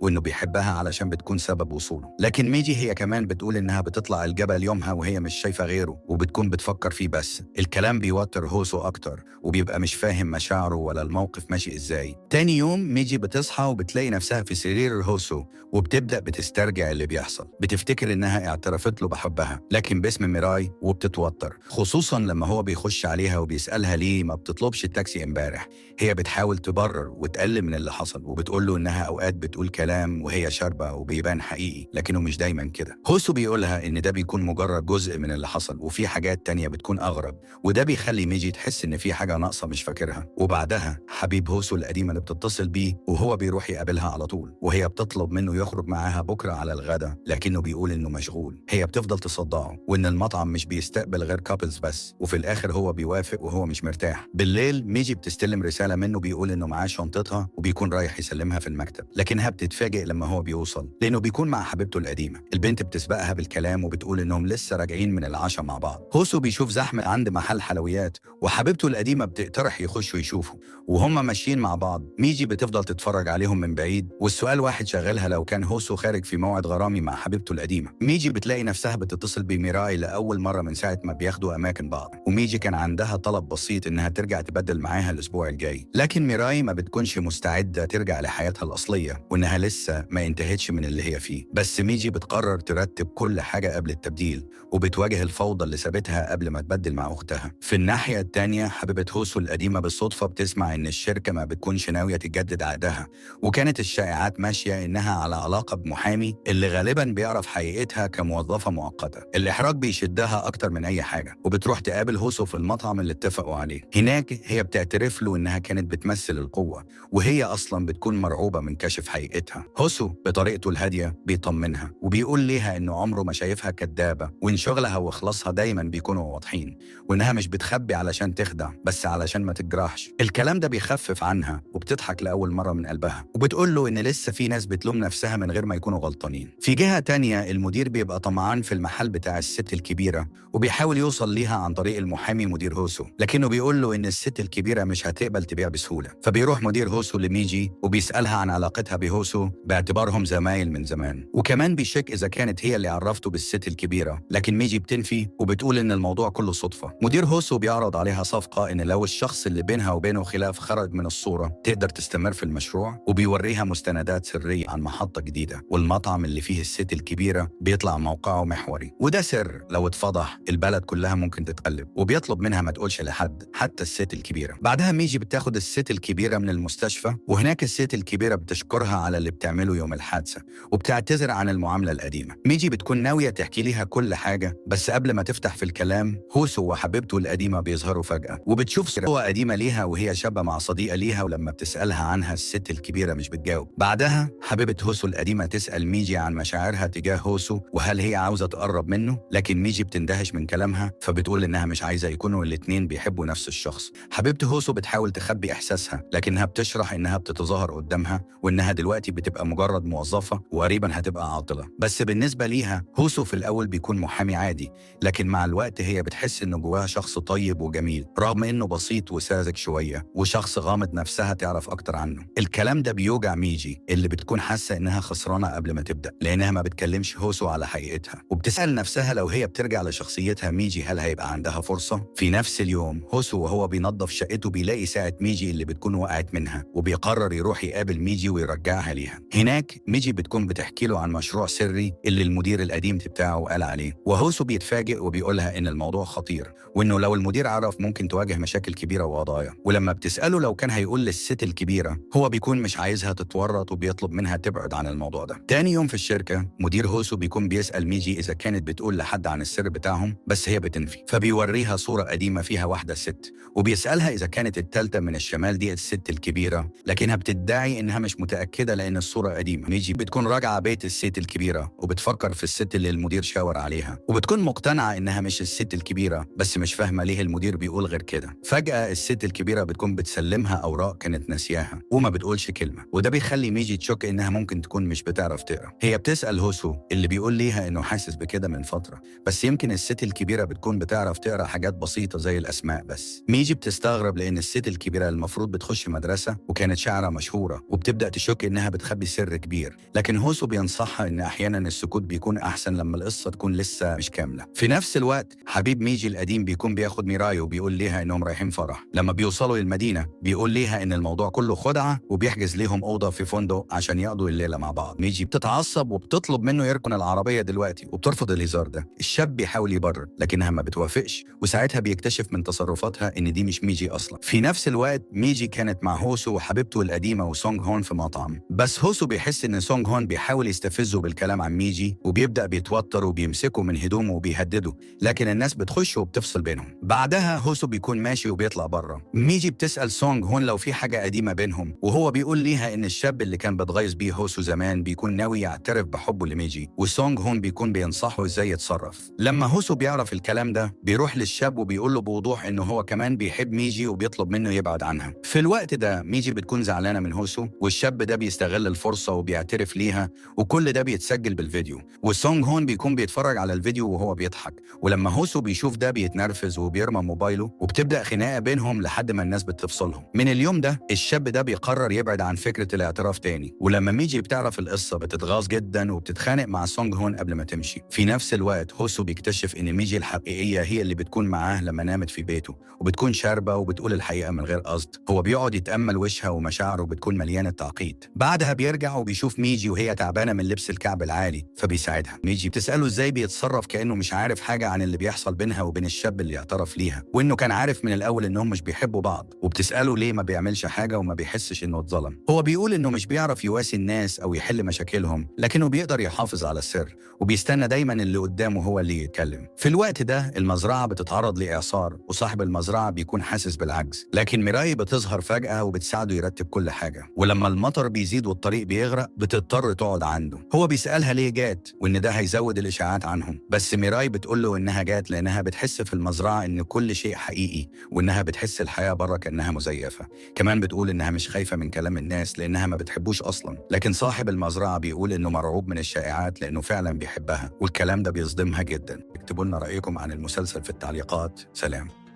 Speaker 1: وإنه بيحبها علشان بتكون سبب وصوله. لكن ميجي هي كمان بتقول إنها بتطلع الجبل يومها وهي مش شايفة غيره وبتكون بتفكر فيه بس. الكلام بيوتر هوسو أكتر وبيبقى مش فاهم مشاعره ولا الموقف ماشي إزاي. تاني يوم ميجي بتصحى وبتلاقي نفسها في سرير هوسو وبتبدأ بتسترجع اللي بيحصل. بتفتكر إنها اعترفت له بحبها لكن باسم ميراي وبتتوتر خصوصا لما هو بيخش عليها وبيسألها ليه ما بتطلبش التاكسي امبارح. هي بتحاول تبرر وتقلل من اللي حصل وبتقول له إنها أوقات بتقول كلام وهي شاربة وبيبان حقيقي لكنه مش دايما كده. هوسو بيقولها إن ده بيكون مجرد جزء من اللي حصل وفي حاجات تانية بتكون أغرب، وده بيخلي ميجي تحس إن في حاجة ناقصة مش فاكرها. وبعدها حبيب هوسو القديمة اللي بتتصل بيه وهو بيروح يقابلها على طول وهي بتطلب منه يخرج معاها بكرة على الغدا لكنه بيقول إنه مشغول. هي بتفضل تصدعه وإن المطعم مش بيستقبل غير كابلز بس، وفي الآخر هو بيوافق وهو مش مرتاح. بالليل ميجي بتستلم رسالة منه بيقول إنه معاه شنطتها وبيكون رايح يسلمها في المكتب، لكنها بتتفاجئ لما هو بيوصل لأنه بيكون مع حبيبته القديمة. البنت بتسبقها بالكلام وبتقول إنهم لسه راجعين من العشاء مع بعض. هوسو بيشوف زحمة عند محل حلويات وحبيبته القديمة بتقترح يخشوا يشوفوا، وهم ماشيين مع بعض ميجي بتفضل تتفرج عليهم من بعيد والسؤال واحد شغلها، لو كان هوسو خارج في موعد غرامي مع حبيبته القديمة. ميجي بتلاقي نفسها بتتصل بميراي لأول مرة من ساعة ما بياخدوا أماكن بعض، وميجي كان عندها طلب بسيط إنها ترجع تبدل معاها الأسبوع الجاي، لكن ميراي ما بتكونش مستعدة ترجع لحياتها الأصلية وإنها لسه ما انتهتش من اللي هي فيه. بس ميجي بتقرر ترتب كل حاجة قبل التبديل وبتواجه الفوضى اللي سابتها قبل ما تبدل مع أختها. في الناحية التانية حبيبة هوسو القديمة بالصدفة بتسمع إن الشركة ما بتكونش ناوية تجدد عقدها، وكانت الشائعات ماشية إنها على علاقة بمحامي اللي غالبا بيعرف حقيقتها كموظفة مؤقتة. الإحراج بيشدها أكتر من أي حاجة وبتروح تقابل هوسو في المطعم اللي اتفقوا عليه. هناك هي بتعترف له إنها كانت بتمثل القوة وهي أصلا بتكون مرعوبة من كشف حقيقتها. هوسو بطريقته الهادية بيطمنها وبيقول ليها إنه عمره ما شايفها كدابة وإن شغلها وإخلاصها دايما بيكونوا واضحين وإنها مش بتخبي علشان تخدع بس علشان ما تجرحش. الكلام ده بيخفف عنها وبتضحك لأول مرة من قلبها وبتقول له إن لسه في ناس بتلوم نفسها من غير ما يكونوا غلطانين. في جهة تانية المدير بيبقى طمعان في المحل بتاع الست الكبيرة وبيحاول يوصل ليها عن طريق المحامي مدير هوسو، لكنه بيقول له إن الست الكبيرة مش هتقبل تبيع بسهولة. فبيروح مدير هوسو لميجي وبيسألها عن علاقتها بهوسو باعتبارهم زمايل من زمان، وكمان بيشك إذا كانت هي اللي عرفته بالست الكبيرة، لكن ميجي بتنفي وبتقول إن الموضوع كله صدفة. مدير هوسو بيعرض عليها صفقة إن لو الشخص اللي بينها وبينه خلاف خرج من الصورة تقدر تستمر في المشروع، وبيوريها مستندات سرية عن محطة جديدة والمطعم اللي فيه الست الكبيرة بيطلع موقعه محوري، وده سر لو اتفضح البلد كلها ممكن تتقلب. وبيطلب منها ما تقولش لحد حتى الست الكبيرة. بعدها ميجي بتاخد الست الكبيرة من المستشفى وهناك الست الكبيرة بتشكرها على اللي بتعمله يوم الحادثة وبتعتذر عن المعاملة القديمة. ميجي بتكون ناوية تحكي ليها كل حاجة بس قبل ما تفتح في الكلام هوسو وحبيبته القديمة بيظهروا فجأة وبتشوف صورة قديمة ليها وهي شابة مع صديقة ليها، ولما بتسألها عنها الست الكبيرة مش بتجاوب. بعدها حبيبة هوسو القديمة تسأل ميجي عن مشاعرها تجاه هوسو وهل هي عاوزة تقرب منه، لكن ميجي بتندهش من كلامها فبتقول إنها مش عايزة يكونوا الاتنين بيحبوا نفس الشخص. حبيبة هوسو بتحاول تخبي إحساسها لكنها بتشرح إنها بتتظاهر قدامها وإنها دلوقتي بتبقى مجرد موظفة وقريبا هتبقى عاطلة. بس بالنسبة ليها هوسو في الأول بيكون محامي عادي، لكن مع الوقت هي بتحس إنه جواها شخص طيب وجميل رغم إنه بسيط وساذج شوية وشخص غامض نفسها تعرف أكتر عنه. الكلام ده بيوجع ميجي اللي بتكون حاسة إنها خسرانة قبل ما تبدأ لأنها ما بتكلمش هوسو على حقيقتها، وبتسأل نفسها لو هي بترجع لشخصيتها ميجي هل هيبقى عندها فرصة؟ في نفس اليوم هوسو وهو بينظف شقته بيلاقي ساعة ميجي اللي بتكون وقعت وقعت منها، وبيقرر يروح يقابل ميجي ويرجعها ليها. هناك ميجي بتكون بتحكي له عن مشروع سري اللي المدير القديم بتاعه قال عليه، وهوسو بيتفاجئ وبيقولها إن الموضوع خطير، وإنه لو المدير عرف ممكن تواجه مشاكل كبيرة وقضايا. ولما بتسأله لو كان هيقول للست الكبيرة، هو بيكون مش عايزها تتورط وبيطلب منها تبعد عن الموضوع ده. تاني يوم في الشركة مدير هوسو بيكون بيسأل ميجي إذا كانت بتقول لحد عن السر بتاعهم، بس هي بتنفي، فبيوريها صورة قديمة فيها واحدة ست، وبيسألها إذا كانت التالتة من الشمال دي الست الكبيرة، لكنها بتدعي إنها مش متأكدة لأن الصورة قديمة. ميجي بتكون راجعة بيت الست الكبيرة وبتفكر في الست اللي المدير شاور عليها، وبتكون مقتنعة إنها مش الست الكبيرة، بس مش فاهمة ليه المدير بيقول غير كده. فجأة الست الكبيرة بتكون بتسلمها أوراق كانت ناسياها وما بتقولش كلمة، وده بيخلي ميجي تشك إنها ممكن تكون مش بتعرف تقرا. هي بتسأل هوسو اللي بيقول ليها إنه حاسس بكده من فترة، بس يمكن الست الكبيرة بتكون بتعرف تقرا حاجات بسيطة زي الأسماء بس. ميجي بتستغرب لأن الست الكبيرة المفروض بتخش مدرسة وكانت شاعرة مشهورة، وبتبدأ تشك إنها بتخبي سر كبير، لكن هوسو بينصحها إن أحيانا السكوت بيكون أحسن لما القصة تكون لسه مش كاملة. في نفس الوقت حبيب ميجي القديم بيكون بياخد ميراي وبيقول ليها إنهم رايحين فرح. لما بيوصلوا للمدينة بيقول ليها إن الموضوع كله خدعة، وبيحجز ليهم أوضة في فندق عشان يقضوا الليلة مع بعض. ميجي بتتعصب وبتطلب منه يركن العربية دلوقتي، وبترفض الهزار ده. الشاب بيحاول يبرر لكنها ما بتوافقش، وساعتها بيكتشف من تصرفاتها إن دي مش ميجي أصلا. في نفس الوقت ميجي كانت مع هوسو وحبيبته القديمة وسونغ هون في مطعم، بس هوسو بيحس إن سونغ هون بيحاول يستفزه بالكلام عن ميجي، وبيبدأ بيتوتر وبيمسكه من هدومه وبيهدده، لكن الناس بتخش وبتفصل بينهم. بعدها هوسو بيكون ماشي وبيطلع بره. ميجي بتسأل سونغ هون لو في حاجة قديمة بينهم، وهو بيقول ليها إن الشاب اللي كان بتغيظ بيه هوسو زمان بيكون ناوي يعترف بحبه لميجي، وسونغ هون بيكون بينصحه إزاي يتصرف. لما هوسو بيعرف الكلام ده بيروح للشاب وبيقول له بوضوح إنه هو كمان بيحب ميجي وبيطلب منه يبعد عنها. في الوقت ده ميجي بتكون زعلانة من هوسو، والشاب ده بيستغل الفرصة وبيعترف ليها، وكل ده بيتسجل بالفيديو، وسونغ هون بيكون بيتفرج على الفيديو وهو بيضحك. ولما هوسو بيشوف ده بيتنرفز وبيرمى موبايله، وبتبدأ خناقة بينهم لحد ما الناس بتفصلهم. من اليوم ده الشاب ده بيقرر يبعد عن فكرة الاعتراف تاني، ولما ميجي بتعرف القصة بتتغاظ جدا وبتتخانق مع سونغ هون قبل ما تمشي. في نفس الوقت هوسو بيكتشف ان ميجي الحقيقية هي اللي بتكون معاه لما نامت في بيته، وبتكون شاربة وبتقول الحقيقة من غير قصد. هو بيقعد يتأمل وشها ومشاعره بتكون مليانة تعقيد. بعدها بيرجع وبيشوف ميجي وهي تعبانة من لبس الكعب العالي، فبيساعدها. ميجي بتسأله ازاي بيتصرف كأنه مش عارف حاجة عن اللي بيحصل بينها وبين الشاب اللي اعترف ليها، وانه كان عارف من الاول انهم مش بيحبوا بعض. وبتسأله ليه ما بيعملش حاجة وما بيحسش انه اتظلم. هو بيقول انه مش بيعرف يواسي الناس او يحل مشاكلهم، لكنه بيقدر يحافظ على السر، وبيستنى دايما اللي قدامه هو اللي يتكلم. في الوقت ده المزرعة بتتعرض لإعصار، وصاحب المزرعة بيكون حاسس بالعجز، لكن ميراي بتظهر فجأة وبتساعده يرتب كل حاجة. ولما المطر بيزيد والطريق بيغرق بتضطر تقعد عنده. هو بيسألها ليه جات وإن ده هيزود الإشاعات عنهم، بس ميراي بتقول له إنها جات لأنها بتحس في المزرعة إن كل شيء حقيقي، وإنها بتحس الحياة بره كأنها مزيفة. كمان بتقول إنها مش خايفة من كلام الناس لأنها ما بتحبوش أصلا، لكن صاحب المزرعة بيقول إنه مرعوب من الشائعات لأنه فعلا بيحبها، والكلام ده بيصدمها جدا. اكتبوا لنا رأيكم عن المسلسل في التعليقات. سلام.